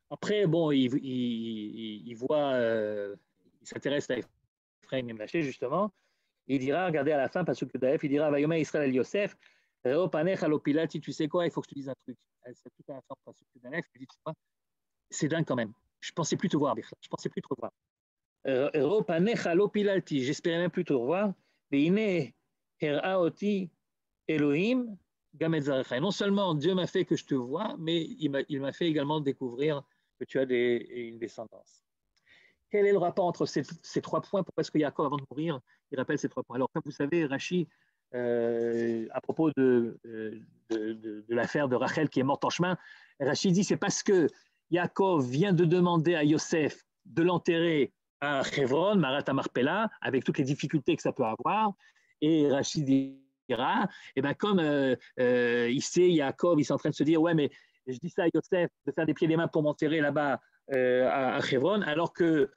Après, bon, il voit, il s'intéresse à Ephraim et Ménaché, justement, il dira, regardez à la fin, parce que Daef, il dira, Vayomé Israël Yosef, tu sais quoi, il faut que je te dise un truc. C'est tout à fait parce que Daef, il dit, tu vois, c'est dingue quand même. Je ne pensais plus te voir, je pensais plus te revoir. J'espérais même plus te revoir. Elohim, non seulement Dieu m'a fait que je te vois, mais il m'a fait également découvrir que tu as une descendance. Quel est le rapport entre ces trois points? Pourquoi est-ce que Yaakov, avant de mourir, il rappelle ces trois points? Alors, comme vous savez, Rashi, à propos de l'affaire de Rachel qui est morte en chemin, Rachid dit c'est parce que Yaakov vient de demander à Yosef de l'enterrer à Hebron, Marat Marpella, avec toutes les difficultés que ça peut avoir. Et Rachid dira, eh ben comme il sait, Yaakov, il est en train de se dire, ouais, mais je dis ça à Yosef de faire des pieds et des mains pour m'enterrer là-bas à Hebron, alors que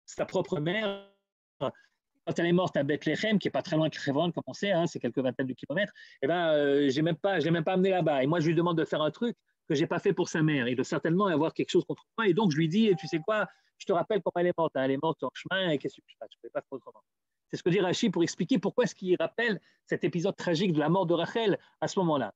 sa propre mère, quand elle est morte à Bethléem, qui n'est pas très loin de Hebron, comme on sait, hein, c'est quelques vingtaines de kilomètres, eh ben, je ne l'ai même pas amené là-bas. Et moi, je lui demande de faire un truc que je n'ai pas fait pour sa mère. Il doit certainement avoir quelque chose contre moi. Et donc, je lui dis, tu sais quoi, je te rappelle comment elle est morte. Hein, elle est morte en chemin, et qu'est-ce que je fasse? Je ne pouvais pas faire autrement. C'est ce que dit Rachid pour expliquer pourquoi est-ce qu'il rappelle cet épisode tragique de la mort de Rachel à ce moment-là.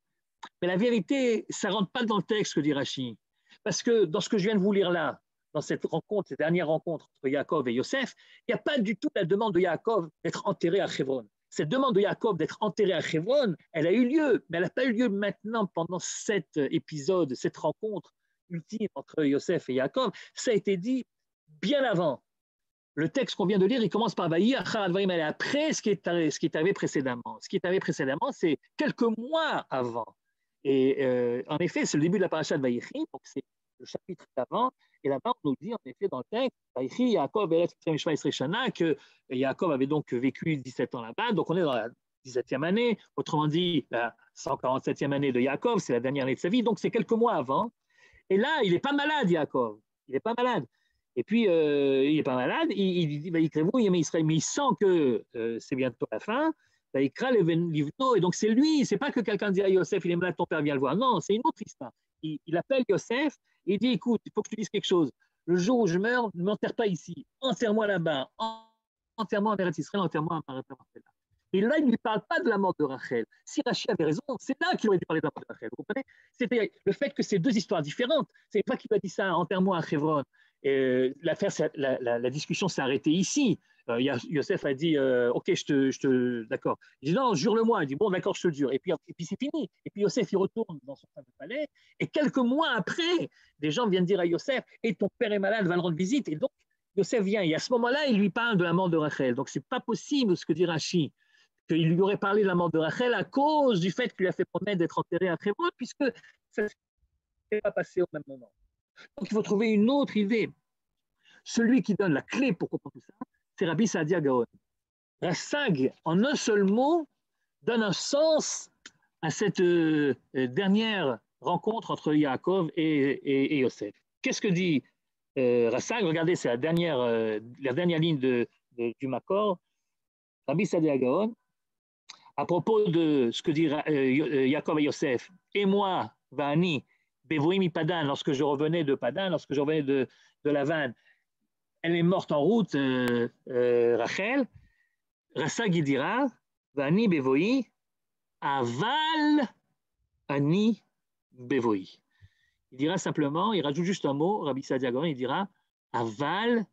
Mais la vérité, ça ne rentre pas dans le texte, ce que dit Rachid. Parce que dans ce que je viens de vous lire là, dans cette rencontre, cette dernière rencontre entre Yaakov et Yosef, il n'y a pas du tout la demande de Yaakov d'être enterré à Hebron. Cette demande de Yaakov d'être enterré à Hebron, elle a eu lieu, mais elle n'a pas eu lieu maintenant pendant cet épisode, cette rencontre ultime entre Yosef et Yaakov. Ça a été dit bien avant. Le texte qu'on vient de lire, il commence par Vaï, mais après ce qui est arrivé précédemment. Ce qui est arrivé précédemment, c'est quelques mois avant. Et en effet, c'est le début de la paracha de Vaïchi, donc c'est le chapitre d'avant. Et là-bas, on nous dit, en effet, dans le texte, Vaïchi, Yaakov, que Yaakov avait donc vécu 17 ans là-bas. Donc, on est dans la 17e année. Autrement dit, la 147e année de Yaakov, c'est la dernière année de sa vie. Donc, c'est quelques mois avant. Et là, il n'est pas malade, Yaakov. Il n'est pas malade. Et puis, il n'est pas malade. Il dit, mais il sent que c'est bientôt la fin. Et donc, c'est lui. C'est pas que quelqu'un dit à Yosef, il est malade, ton père vient le voir. Non, c'est une autre histoire. Il appelle Yosef. Il dit, écoute, il faut que je te dise quelque chose. Le jour où je meurs, ne m'enterre pas ici. Enterre-moi là-bas. Enterre-moi en Eretz Israël, enterre-moi à Marat Marpella. Et là, il ne lui parle pas de la mort de Rachel. Si Rachel avait raison, c'est là qu'il aurait dû parler de la mort de Rachel. Vous comprenez? C'était le fait que c'est deux histoires différentes. C'est pas qu'il a dit ça, enterre-moi à Hebron. La discussion s'est arrêtée ici. Yosef a dit, ok, d'accord. Il dit, non, jure-le-moi. Il dit, bon, d'accord, je te le jure. Et puis c'est fini. Et puis Yosef, il retourne dans son fameux palais. Et quelques mois après, des gens viennent dire à Yosef, et ton père est malade, va le rendre visite. Et donc, Yosef vient. Et à ce moment-là, il lui parle de la mort de Rachel. Donc, c'est pas possible, ce que dit Rachid, qu'il lui aurait parlé de la mort de Rachel à cause du fait qu'il lui a fait promettre d'être enterré à Hebron, puisque ça ne s'est pas passé au même moment. Donc, il faut trouver une autre idée. Celui qui donne la clé pour comprendre tout ça, c'est Rabbi Saadia Gaon. Rassag, en un seul mot, donne un sens à cette dernière rencontre entre Yaakov et Yosef. Qu'est-ce que dit Rassag? Regardez, c'est la dernière ligne du Makor. Rabbi Saadia Gaon, à propos de ce que dit Yaakov et Yosef, et moi, Vani, Bevoimi Padan, lorsque je revenais de Padan, lorsque je revenais de Lavan, elle est morte en route, Rachel. Rassag il dira, Vani Bevoi, Aval Ani Bevoi. Il dira simplement, il rajoute juste un mot, Rabbi Saadia Gaon, il dira, Aval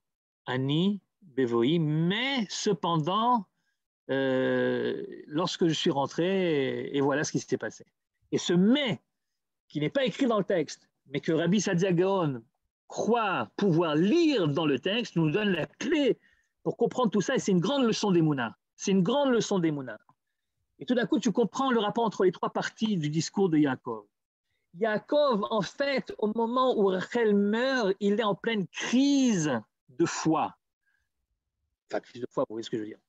Ani Bevoi, mais cependant, lorsque je suis rentré, et voilà ce qui s'est passé. Et ce mais, qui n'est pas écrit dans le texte, mais que Rabbi Saadia Gaon croit pouvoir lire dans le texte, nous donne la clé pour comprendre tout ça, et c'est une grande leçon d'Emouna. C'est une grande leçon d'Emouna. Et tout d'un coup, tu comprends le rapport entre les trois parties du discours de Yaakov. Yaakov, en fait, au moment où Rachel meurt, il est en pleine crise de foi. Enfin, crise de foi, vous voyez ce que je veux dire.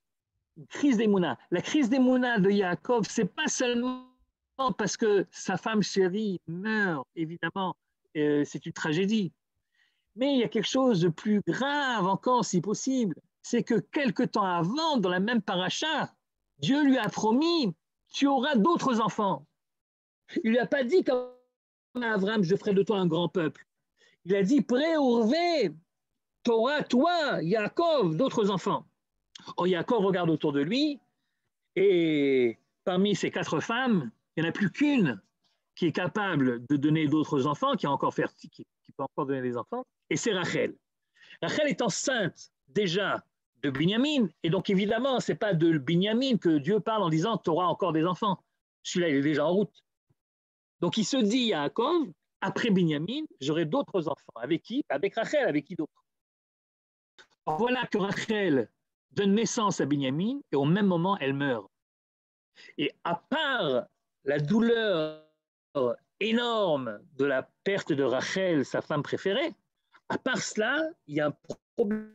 Une crise d'Emouna. La crise d'Emouna de Yaakov, c'est pas seulement parce que sa femme chérie meurt, évidemment, c'est une tragédie. Mais il y a quelque chose de plus grave encore, si possible, c'est que quelque temps avant, dans la même paracha, Dieu lui a promis, tu auras d'autres enfants. Il lui a pas dit comme à Abraham, je ferai de toi un grand peuple. Il a dit, pré-ourvé, tu auras, toi, Yaakov, d'autres enfants. Or, Yaakov regarde autour de lui, et parmi ces 4 femmes, il n'y en a plus qu'une qui est capable de donner d'autres enfants, qui peut encore donner des enfants, et c'est Rachel. Rachel est enceinte déjà de Binyamin, et donc évidemment, ce n'est pas de Binyamin que Dieu parle en disant tu auras encore des enfants. Celui-là, il est déjà en route. Donc il se dit à Yaakov, après Binyamin, j'aurai d'autres enfants. Avec qui? Avec Rachel, avec qui d'autre? Voilà que Rachel donne naissance à Binyamin, et au même moment, elle meurt. Et à part la douleur énorme de la perte de Rachel, sa femme préférée. À part cela, il y a un problème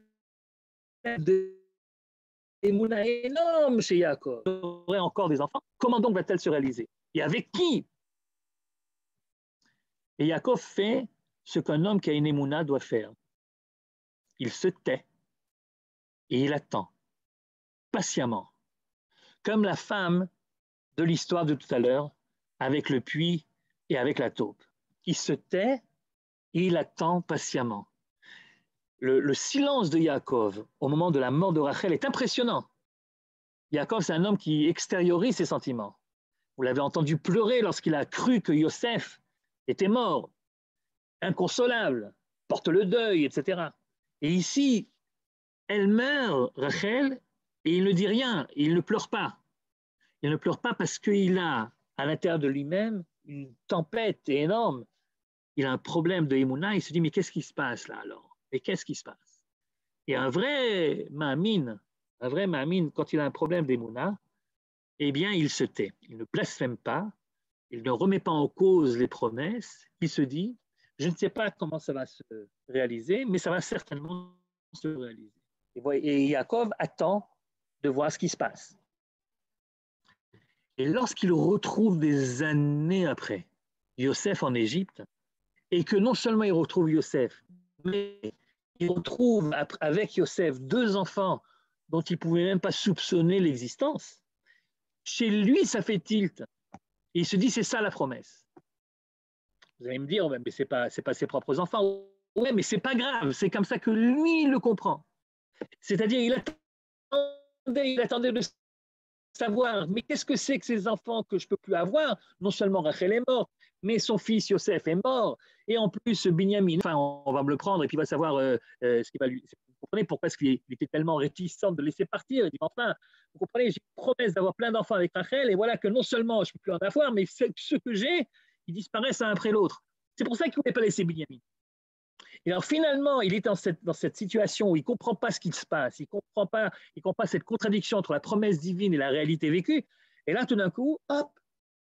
d'émouna énorme chez Yaakov. Il aurait encore des enfants. Comment donc va-t-elle se réaliser? Et avec qui? Et Yaakov fait ce qu'un homme qui a une émouna doit faire. Il se tait et il attend patiemment, comme la femme de l'histoire de tout à l'heure, avec le puits et avec la taupe. Il se tait et il attend patiemment. Le silence de Yaakov au moment de la mort de Rachel est impressionnant. Yaakov, c'est un homme qui extériorise ses sentiments. Vous l'avez entendu pleurer lorsqu'il a cru que Yosef était mort, inconsolable, porte le deuil, etc. Et ici, elle meurt, Rachel, et il ne dit rien, il ne pleure pas. Il ne pleure pas parce qu'il a à l'intérieur de lui-même une tempête énorme. Il a un problème de Emouna, il se dit mais qu'est-ce qui se passe là alors? Mais qu'est-ce qui se passe? Et un vrai ma'amine, quand il a un problème d'Emouna, eh bien il se tait, il ne blasphème pas, il ne remet pas en cause les promesses, il se dit je ne sais pas comment ça va se réaliser, mais ça va certainement se réaliser. Et Yaakov attend de voir ce qui se passe. Et lorsqu'il retrouve des années après Yosef en Égypte, et que non seulement il retrouve Yosef, mais il retrouve avec Yosef 2 enfants dont il ne pouvait même pas soupçonner l'existence, chez lui ça fait tilt. Et il se dit c'est ça la promesse. Vous allez me dire mais c'est pas ses propres enfants. Ouais, mais c'est pas grave, c'est comme ça que lui le comprend. C'est-à-dire il attendait de savoir, mais qu'est-ce que c'est que ces enfants que je ne peux plus avoir? Non seulement Rachel est morte, mais son fils Yosef est mort, et en plus Binyamin, enfin on va me le prendre et puis il va savoir ce qu'il va lui... Vous comprenez pourquoi est-ce qu'il était tellement réticent de laisser partir? Il dit enfin, vous comprenez, j'ai une promesse d'avoir plein d'enfants avec Rachel, et voilà que non seulement je ne peux plus en avoir, mais ceux que j'ai, ils disparaissent un après l'autre. C'est pour ça qu'il ne voulait pas laisser Binyamin. Et alors finalement, il est dans cette situation où il ne comprend pas ce qui se passe, il ne comprend pas cette contradiction entre la promesse divine et la réalité vécue. Et là, tout d'un coup, hop,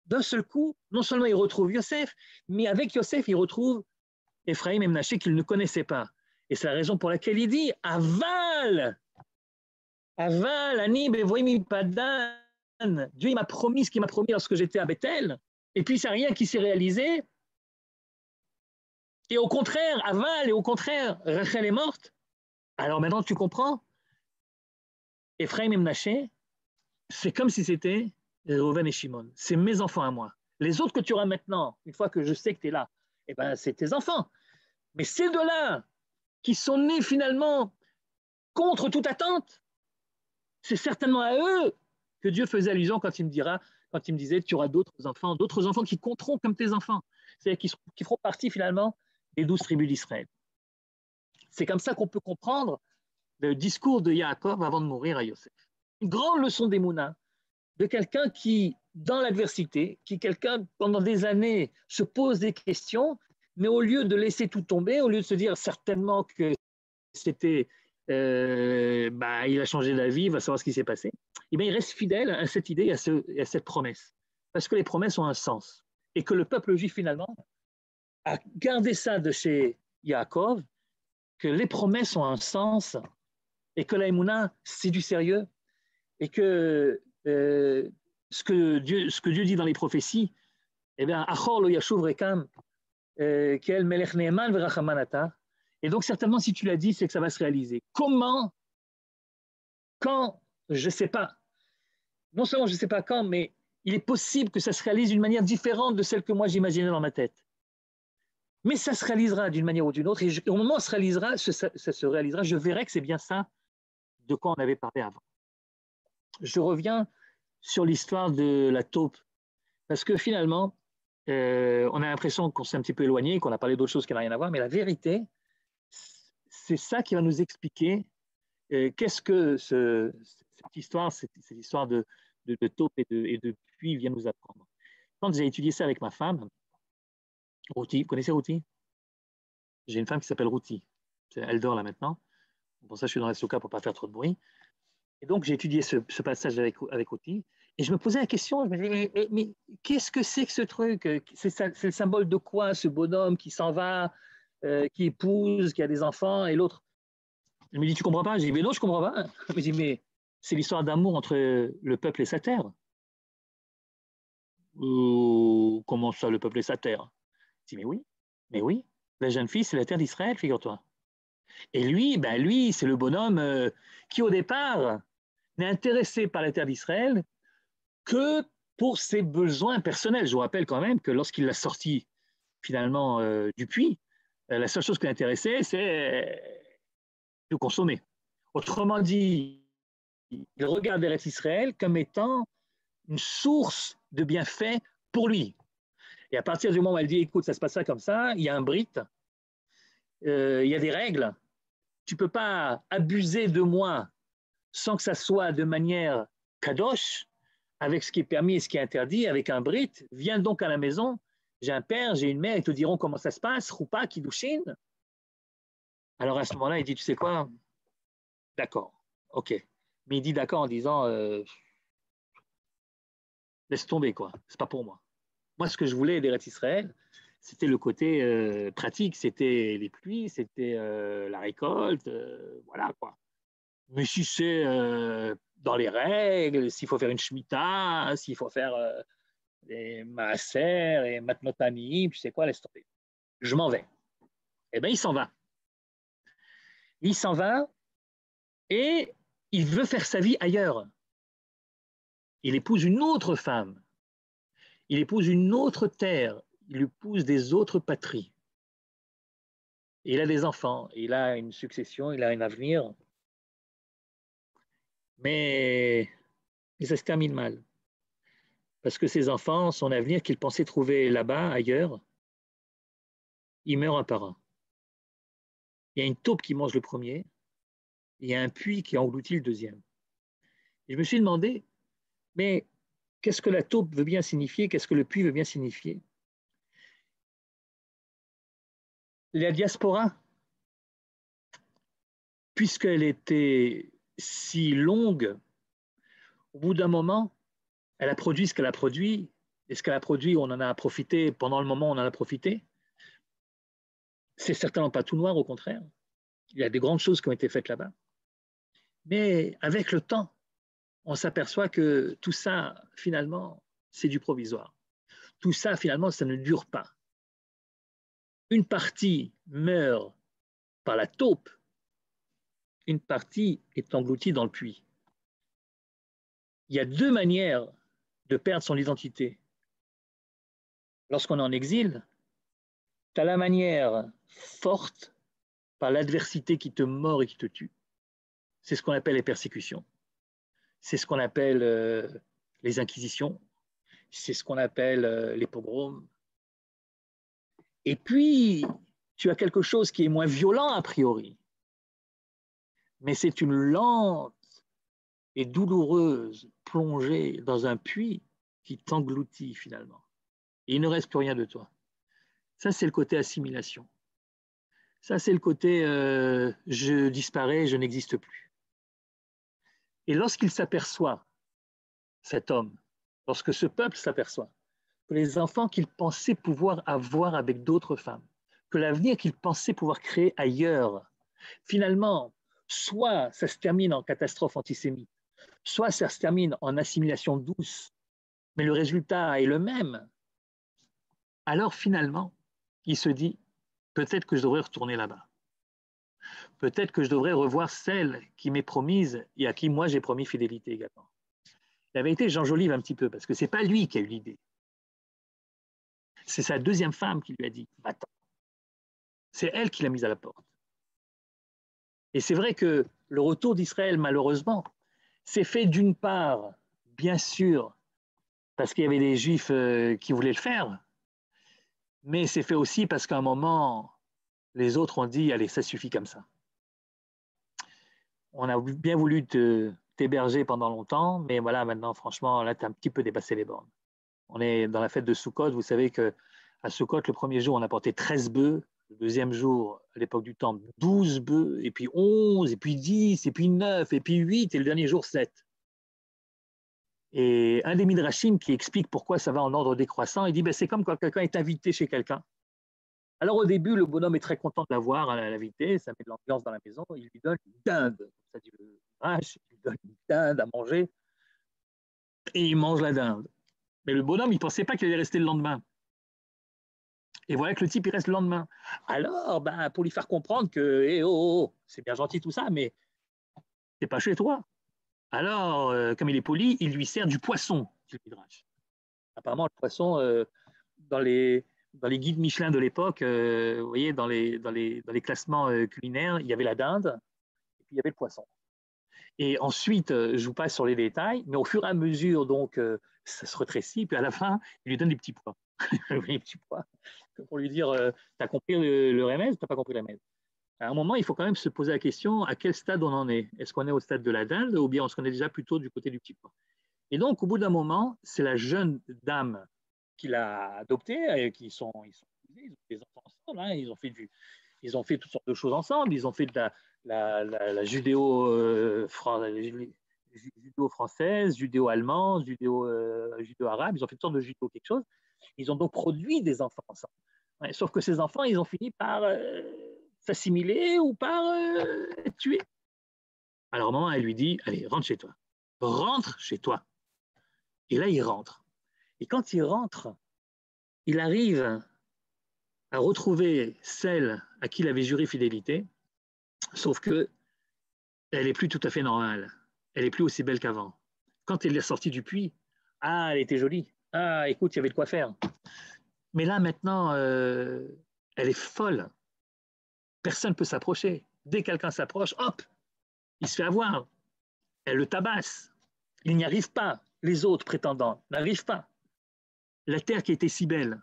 d'un seul coup, non seulement il retrouve Yosef, mais avec Yosef, il retrouve Ephraim et Menaché qu'il ne connaissait pas. Et c'est la raison pour laquelle il dit Aval, Ani bevoim padan. Dieu il m'a promis ce qu'il m'a promis lorsque j'étais à Bethel, et puis c'est rien qui s'est réalisé. Et au contraire, Aval, et au contraire, Rachel est morte. Alors maintenant, tu comprends? Ephraim et Menaché, c'est comme si c'était Reuven et Shimon. C'est mes enfants à moi. Les autres que tu auras maintenant, une fois que je sais que tu es là, eh ben, c'est tes enfants. Mais ces deux-là, qui sont nés finalement contre toute attente, c'est certainement à eux que Dieu faisait allusion quand il me disait tu auras d'autres enfants qui compteront comme tes enfants, c'est-à-dire qui feront partie finalement des 12 tribus d'Israël. C'est comme ça qu'on peut comprendre le discours de Yaakov avant de mourir à Yosef. Une grande leçon d'Emouna, de quelqu'un qui, dans l'adversité, qui quelqu'un pendant des années se pose des questions, mais au lieu de laisser tout tomber, au lieu de se dire certainement que c'était, il a changé d'avis, il va savoir ce qui s'est passé, et bien il reste fidèle à cette idée, à cette promesse. Parce que les promesses ont un sens. Et que le peuple juif, finalement, a gardé ça de chez Yaakov, que les promesses ont un sens, et que la Emouna, c'est du sérieux, et que ce que Dieu dit dans les prophéties, eh bien, Achor lo yashuv rekam, kel melech ne'eman v'rachaman ata. Et donc, certainement, si tu l'as dit, c'est que ça va se réaliser. Comment? Quand? Je ne sais pas. Non seulement je ne sais pas quand, mais il est possible que ça se réalise d'une manière différente de celle que moi j'imaginais dans ma tête. Mais ça se réalisera d'une manière ou d'une autre. Et au moment où ça se réalisera, je verrai que c'est bien ça de quoi on avait parlé avant. Je reviens sur l'histoire de la taupe. Parce que finalement, on a l'impression qu'on s'est un petit peu éloigné, qu'on a parlé d'autres choses qui n'ont rien à voir, mais la vérité, c'est ça qui va nous expliquer qu'est-ce que cette histoire de taupe et de puits vient nous apprendre. Quand j'ai étudié ça avec ma femme, Ruti, vous connaissez Ruti? J'ai une femme qui s'appelle Ruti. Elle dort là maintenant. Pour ça, je suis dans la souka pour ne pas faire trop de bruit. Et donc, j'ai étudié ce passage avec Ruti. Et je me posais la question, je me disais, mais qu'est-ce que c'est que ce truc? C'est le symbole de quoi, ce bonhomme qui s'en va, qui épouse, qui a des enfants, et l'autre? Je me dis, tu comprends pas? Je dis, mais non, je comprends pas. Je me dis, mais c'est l'histoire d'amour entre le peuple et sa terre. Comment ça, le peuple et sa terre? Je dis, mais oui, la jeune fille, c'est la terre d'Israël, figure-toi. Et lui, ben lui, c'est le bonhomme qui, au départ, n'est intéressé par la terre d'Israël que pour ses besoins personnels. Je vous rappelle quand même que lorsqu'il l'a sorti finalement du puits, la seule chose qui l'intéressait, c'est de consommer. Autrement dit, il regarde Eretz Israël comme étant une source de bienfaits pour lui. Et à partir du moment où elle dit, écoute, ça se passe ça comme ça, il y a un brit, il y a des règles, tu ne peux pas abuser de moi sans que ça soit de manière kadosh, avec ce qui est permis et ce qui est interdit, avec un brit, viens donc à la maison, j'ai un père, j'ai une mère, ils te diront comment ça se passe, Roupa, Kiddushin. Alors à ce moment-là, il dit, tu sais quoi? D'accord, ok. Mais il dit d'accord en disant, laisse tomber, quoi, c'est pas pour moi. Moi, ce que je voulais d'Eretz Israël, c'était le côté pratique, c'était les pluies, c'était la récolte, voilà, quoi. Mais si c'est dans les règles, s'il faut faire une shmita, s'il faut faire des maaser et matnotani, tu sais quoi, laisse tomber. Je m'en vais. Eh bien, il s'en va. Il s'en va et il veut faire sa vie ailleurs. Il épouse une autre femme. Il épouse une autre terre. Il épouse des autres patries. Et il a des enfants. Il a une succession, il a un avenir. Mais ça se termine mal. Parce que ses enfants, son avenir qu'il pensait trouver là-bas, ailleurs, il meurt un par un. Il y a une taupe qui mange le premier, il y a un puits qui engloutit le deuxième. Et je me suis demandé, mais qu'est-ce que la taupe veut bien signifier? Qu'est-ce que le puits veut bien signifier? La diaspora, puisqu'elle était si longue, au bout d'un moment, elle a produit ce qu'elle a produit, et ce qu'elle a produit, on en a profité, pendant le moment, on en a profité. C'est certainement pas tout noir, au contraire. Il y a des grandes choses qui ont été faites là-bas. Mais avec le temps, on s'aperçoit que tout ça, finalement, c'est du provisoire. Tout ça, finalement, ça ne dure pas. Une partie meurt par la taupe, une partie est engloutie dans le puits. Il y a deux manières de perdre son identité. Lorsqu'on est en exil, tu as la manière forte par l'adversité qui te mord et qui te tue. C'est ce qu'on appelle les persécutions. C'est ce qu'on appelle les inquisitions. C'est ce qu'on appelle les pogroms. Et puis, tu as quelque chose qui est moins violent a priori, mais c'est une lente et douloureuse plongée dans un puits qui t'engloutit finalement. Et il ne reste plus rien de toi. Ça, c'est le côté assimilation. Ça, c'est le côté je disparais, je n'existe plus. Et lorsqu'il s'aperçoit, cet homme, lorsque ce peuple s'aperçoit que les enfants qu'il pensait pouvoir avoir avec d'autres femmes, que l'avenir qu'il pensait pouvoir créer ailleurs, finalement, soit ça se termine en catastrophe antisémite, soit ça se termine en assimilation douce, mais le résultat est le même, alors finalement, il se dit, peut-être que je devrais retourner là-bas. Peut-être que je devrais revoir celle qui m'est promise et à qui moi j'ai promis fidélité également. La vérité, j'enjolive un petit peu, parce que ce n'est pas lui qui a eu l'idée. C'est sa deuxième femme qui lui a dit, va-t'en. C'est elle qui l'a mise à la porte. Et c'est vrai que le retour d'Israël, malheureusement, s'est fait d'une part, bien sûr, parce qu'il y avait des Juifs qui voulaient le faire, mais c'est fait aussi parce qu'à un moment, les autres ont dit, allez, ça suffit comme ça. On a bien voulu t'héberger pendant longtemps, mais voilà, maintenant, franchement, là, tu as un petit peu dépassé les bornes. On est dans la fête de Sukkot, vous savez qu'à Sukkot, le premier jour, on a porté 13 bœufs, le deuxième jour, à l'époque du temple, 12 bœufs, et puis 11, et puis 10, et puis 9, et puis 8, et le dernier jour, 7. Et un des Midrashim qui explique pourquoi ça va en ordre décroissant, il dit ben, c'est comme quand quelqu'un est invité chez quelqu'un. Alors au début, le bonhomme est très content de l'avoir à l'invité, ça met de l'ambiance dans la maison, il lui donne une dinde, ça dit le Midrash, il lui donne une dinde à manger, et il mange la dinde. Mais le bonhomme, il ne pensait pas qu'il allait rester le lendemain. Et voilà que le type, il reste le lendemain. Alors, ben, pour lui faire comprendre que, c'est bien gentil tout ça, mais c'est pas chez toi. Alors, comme il est poli, il lui sert du poisson, dit le Midrash. Apparemment, le poisson, dans les guides Michelin de l'époque, vous voyez, dans les classements culinaires, il y avait la dinde et puis il y avait le poisson. Et ensuite, je vous passe sur les détails, mais au fur et à mesure, donc, ça se rétrécit, puis à la fin, il lui donne des petits pois. Des petits pois. Pour lui dire, tu as compris le remède ou tu n'as pas compris le remède. À un moment, il faut quand même se poser la question à quel stade on en est. Est-ce qu'on est au stade de la dinde ou bien est-ce qu'on est déjà plutôt du côté du petit pois? Et donc, au bout d'un moment, c'est la jeune dame qui l'a adopté, ils ont des enfants ensemble, hein, ils ont fait toutes sortes de choses ensemble, ils ont fait de la judéo-française, judéo-allemande, judéo-arabe, ils ont fait toutes sortes de judéo quelque chose. Ils ont donc produit des enfants ensemble. Ouais, sauf que ces enfants, ils ont fini par s'assimiler ou par être tués. Alors, maman, elle lui dit, allez, rentre chez toi. Rentre chez toi. Et là, il rentre. Et quand il rentre, il arrive à retrouver celle à qui il avait juré fidélité, sauf que elle n'est plus tout à fait normale. Elle n'est plus aussi belle qu'avant. Quand elle est sortie du puits, ah, elle était jolie. Ah, écoute, il y avait de quoi faire. Mais là, maintenant, elle est folle. Personne ne peut s'approcher. Dès que quelqu'un s'approche, hop, il se fait avoir. Elle le tabasse. Il n'y arrive pas. Les autres prétendants n'arrivent pas. La terre qui était si belle,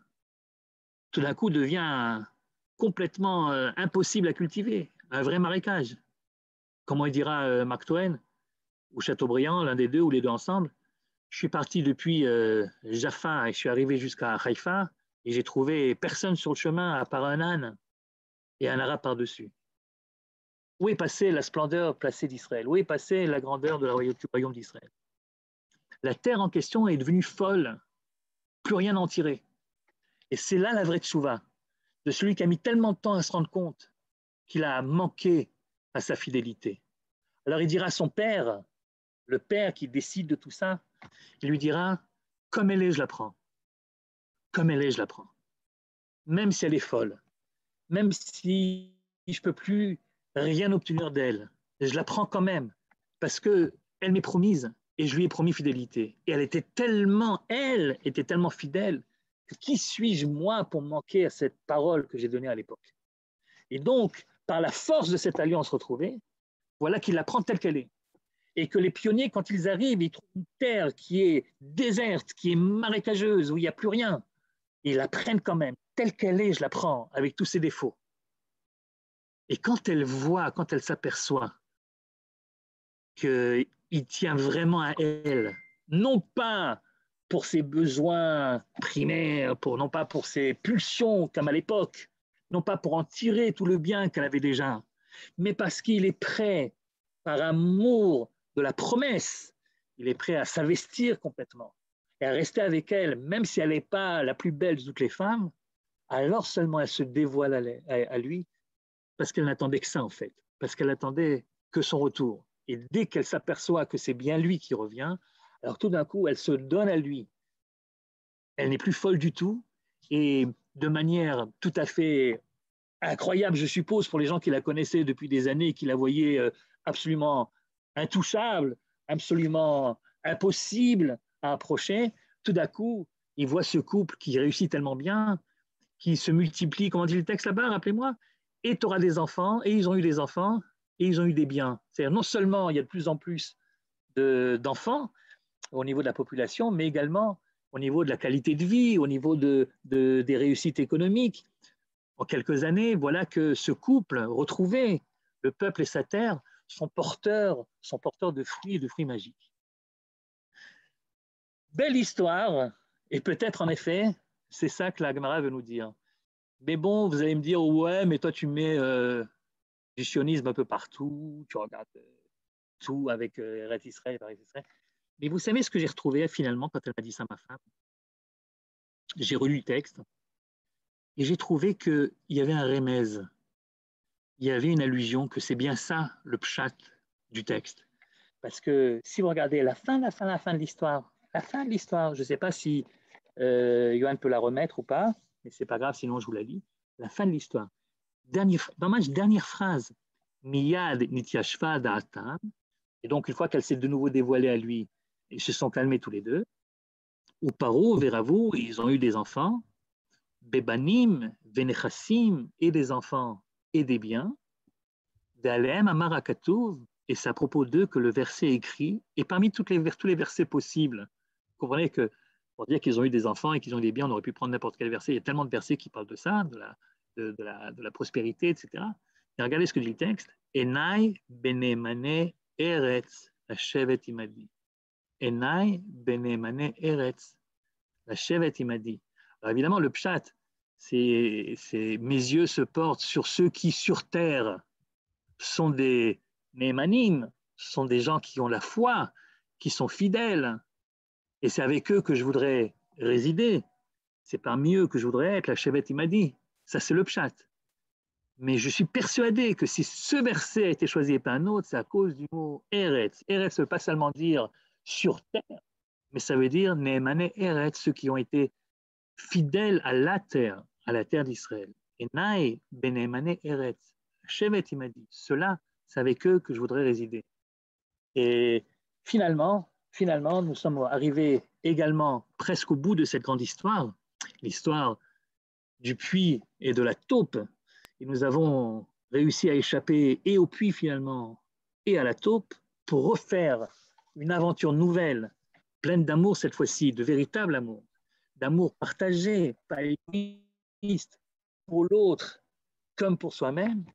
tout d'un coup, devient complètement impossible à cultiver. Un vrai marécage. Comment il dira Mark Twain ou Chateaubriand, l'un des deux ou les deux ensemble. Je suis parti depuis Jaffa et je suis arrivé jusqu'à Haïfa et j'ai trouvé personne sur le chemin à part un âne et un arabe par-dessus. Où est passée la splendeur placée d'Israël? Où est passée la grandeur de du royaume d'Israël? La terre en question est devenue folle, plus rien à en tirer. Et c'est là la vraie tchouva, de celui qui a mis tellement de temps à se rendre compte qu'il a manqué à sa fidélité. Alors il dira à son père, le père qui décide de tout ça, il lui dira, comme elle est, je la prends. Comme elle est, je la prends. Même si elle est folle, même si je ne peux plus rien obtenir d'elle, je la prends quand même, parce qu'elle m'est promise et je lui ai promis fidélité. Et elle était tellement fidèle, que qui suis-je moi pour manquer à cette parole que j'ai donnée à l'époque? Et donc, par la force de cette alliance retrouvée, voilà qu'il la prend telle qu'elle est. Et que les pionniers, quand ils arrivent, ils trouvent une terre qui est déserte, qui est marécageuse, où il n'y a plus rien. Et ils la prennent quand même, telle qu'elle est, je la prends, avec tous ses défauts. Et quand elle s'aperçoit qu'il tient vraiment à elle, non pas pour ses besoins primaires, non pas pour ses pulsions comme à l'époque, non pas pour en tirer tout le bien qu'elle avait déjà, mais parce qu'il est prêt, par amour de la promesse, il est prêt à s'investir complètement et à rester avec elle, même si elle n'est pas la plus belle de toutes les femmes, alors seulement elle se dévoile à lui, parce qu'elle n'attendait que ça en fait, parce qu'elle attendait que son retour. Et dès qu'elle s'aperçoit que c'est bien lui qui revient, alors tout d'un coup, elle se donne à lui. Elle n'est plus folle du tout, et de manière tout à fait incroyable, je suppose, pour les gens qui la connaissaient depuis des années et qui la voyaient absolument intouchable, absolument impossible à approcher, tout d'un coup, ils voient ce couple qui réussit tellement bien, qui se multiplie, comment dit le texte là-bas, rappelez-moi, et tu auras des enfants, et ils ont eu des enfants, et ils ont eu des biens. C'est-à-dire non seulement il y a de plus en plus d'enfants au niveau de la population, mais également au niveau de la qualité de vie, au niveau des réussites économiques. En quelques années, voilà que ce couple retrouvé, le peuple et sa terre, sont porteurs de fruits magiques. Belle histoire, et peut-être en effet, c'est ça que la Gemara veut nous dire. Mais bon, vous allez me dire, ouais, mais toi tu mets du sionisme un peu partout, tu regardes tout avec Eretz Israël, Israël. Mais vous savez ce que j'ai retrouvé finalement quand elle m'a dit ça, ma femme? J'ai relu le texte et j'ai trouvé qu'il y avait un remèze, il y avait une allusion que c'est bien ça le pshat du texte. Parce que si vous regardez la fin de l'histoire, je ne sais pas si Johan peut la remettre ou pas, mais ce n'est pas grave, sinon je vous la lis. La fin de l'histoire. Dernière phrase. Miyad nityashva da'atam. Et donc, une fois qu'elle s'est de nouveau dévoilée à lui, ils se sont calmés tous les deux. Ou Paro, Véravou, ils ont eu des enfants. Bebanim, Venechassim, et des enfants et des biens. D'Alem Amarakatouv, et c'est à propos d'eux que le verset écrit, et parmi tous les versets possibles, vous comprenez que pour dire qu'ils ont eu des enfants et qu'ils ont eu des biens, on aurait pu prendre n'importe quel verset. Il y a tellement de versets qui parlent de ça, de la prospérité, etc. Et regardez ce que dit le texte. Enai benemane eretz hashevet imadi. Enai benemane eretz hashevet imadi. Alors évidemment, le pshat, c'est mes yeux se portent sur ceux qui sur terre sont des némanim, sont des gens qui ont la foi, qui sont fidèles. Et c'est avec eux que je voudrais résider. C'est parmi eux que je voudrais être, la Shevet Imadi. Ça, c'est le pshat. Mais je suis persuadé que si ce verset a été choisi et pas un autre, c'est à cause du mot Eretz. Eretz ne veut pas seulement dire sur terre, mais ça veut dire Nehemane Eretz, ceux qui ont été fidèles à la terre d'Israël. Et Nae Benemane Eretz, Shevet Imadi. Cela, c'est avec eux que je voudrais résider. Et finalement, nous sommes arrivés également presque au bout de cette grande histoire, l'histoire du puits et de la taupe. Et nous avons réussi à échapper et au puits finalement et à la taupe pour refaire une aventure nouvelle, pleine d'amour cette fois-ci, de véritable amour, d'amour partagé, pas égoïste, pour l'autre comme pour soi-même.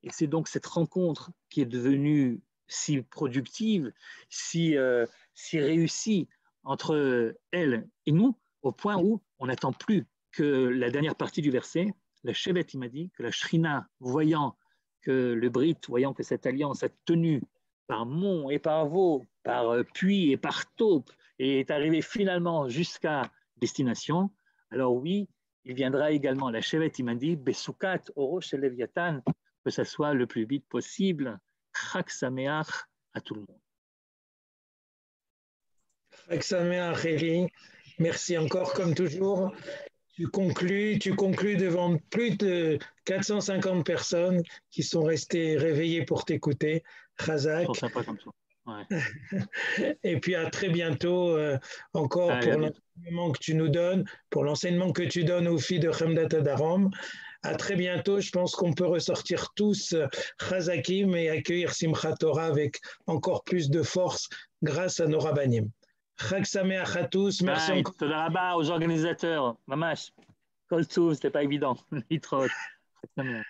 Et c'est donc cette rencontre qui est devenue si productive, si réussie entre elle et nous, au point où on n'attend plus que la dernière partie du verset, la Shevet, il m'a dit, que la Shrina, voyant que le Brit, voyant que cette alliance a tenu par mont et par veau, par puits et par taupe, et est arrivée finalement jusqu'à destination, alors oui, il viendra également, la Shevet, il m'a dit, Besukat, Oro, Sheleviatan, que ça soit le plus vite possible. Chag Sameach à tout le monde. Chag Sameach, Eli. Merci encore, comme toujours. Tu conclus devant plus de 450 personnes qui sont restées réveillées pour t'écouter. Chazak. C'est sympa comme ça. Ouais. Et puis à très bientôt encore pour l'enseignement que tu nous donnes, pour l'enseignement que tu donnes aux filles de Chemdat Adarom. À très bientôt. Je pense qu'on peut ressortir tous Chazakim et accueillir Simchat Torah avec encore plus de force grâce à nos rabbanim. Chag Sameach à tous. Merci encore. Toda rabba aux organisateurs. Mamash. Kol Tov, c'était pas évident. Litrot. Chag Sameach.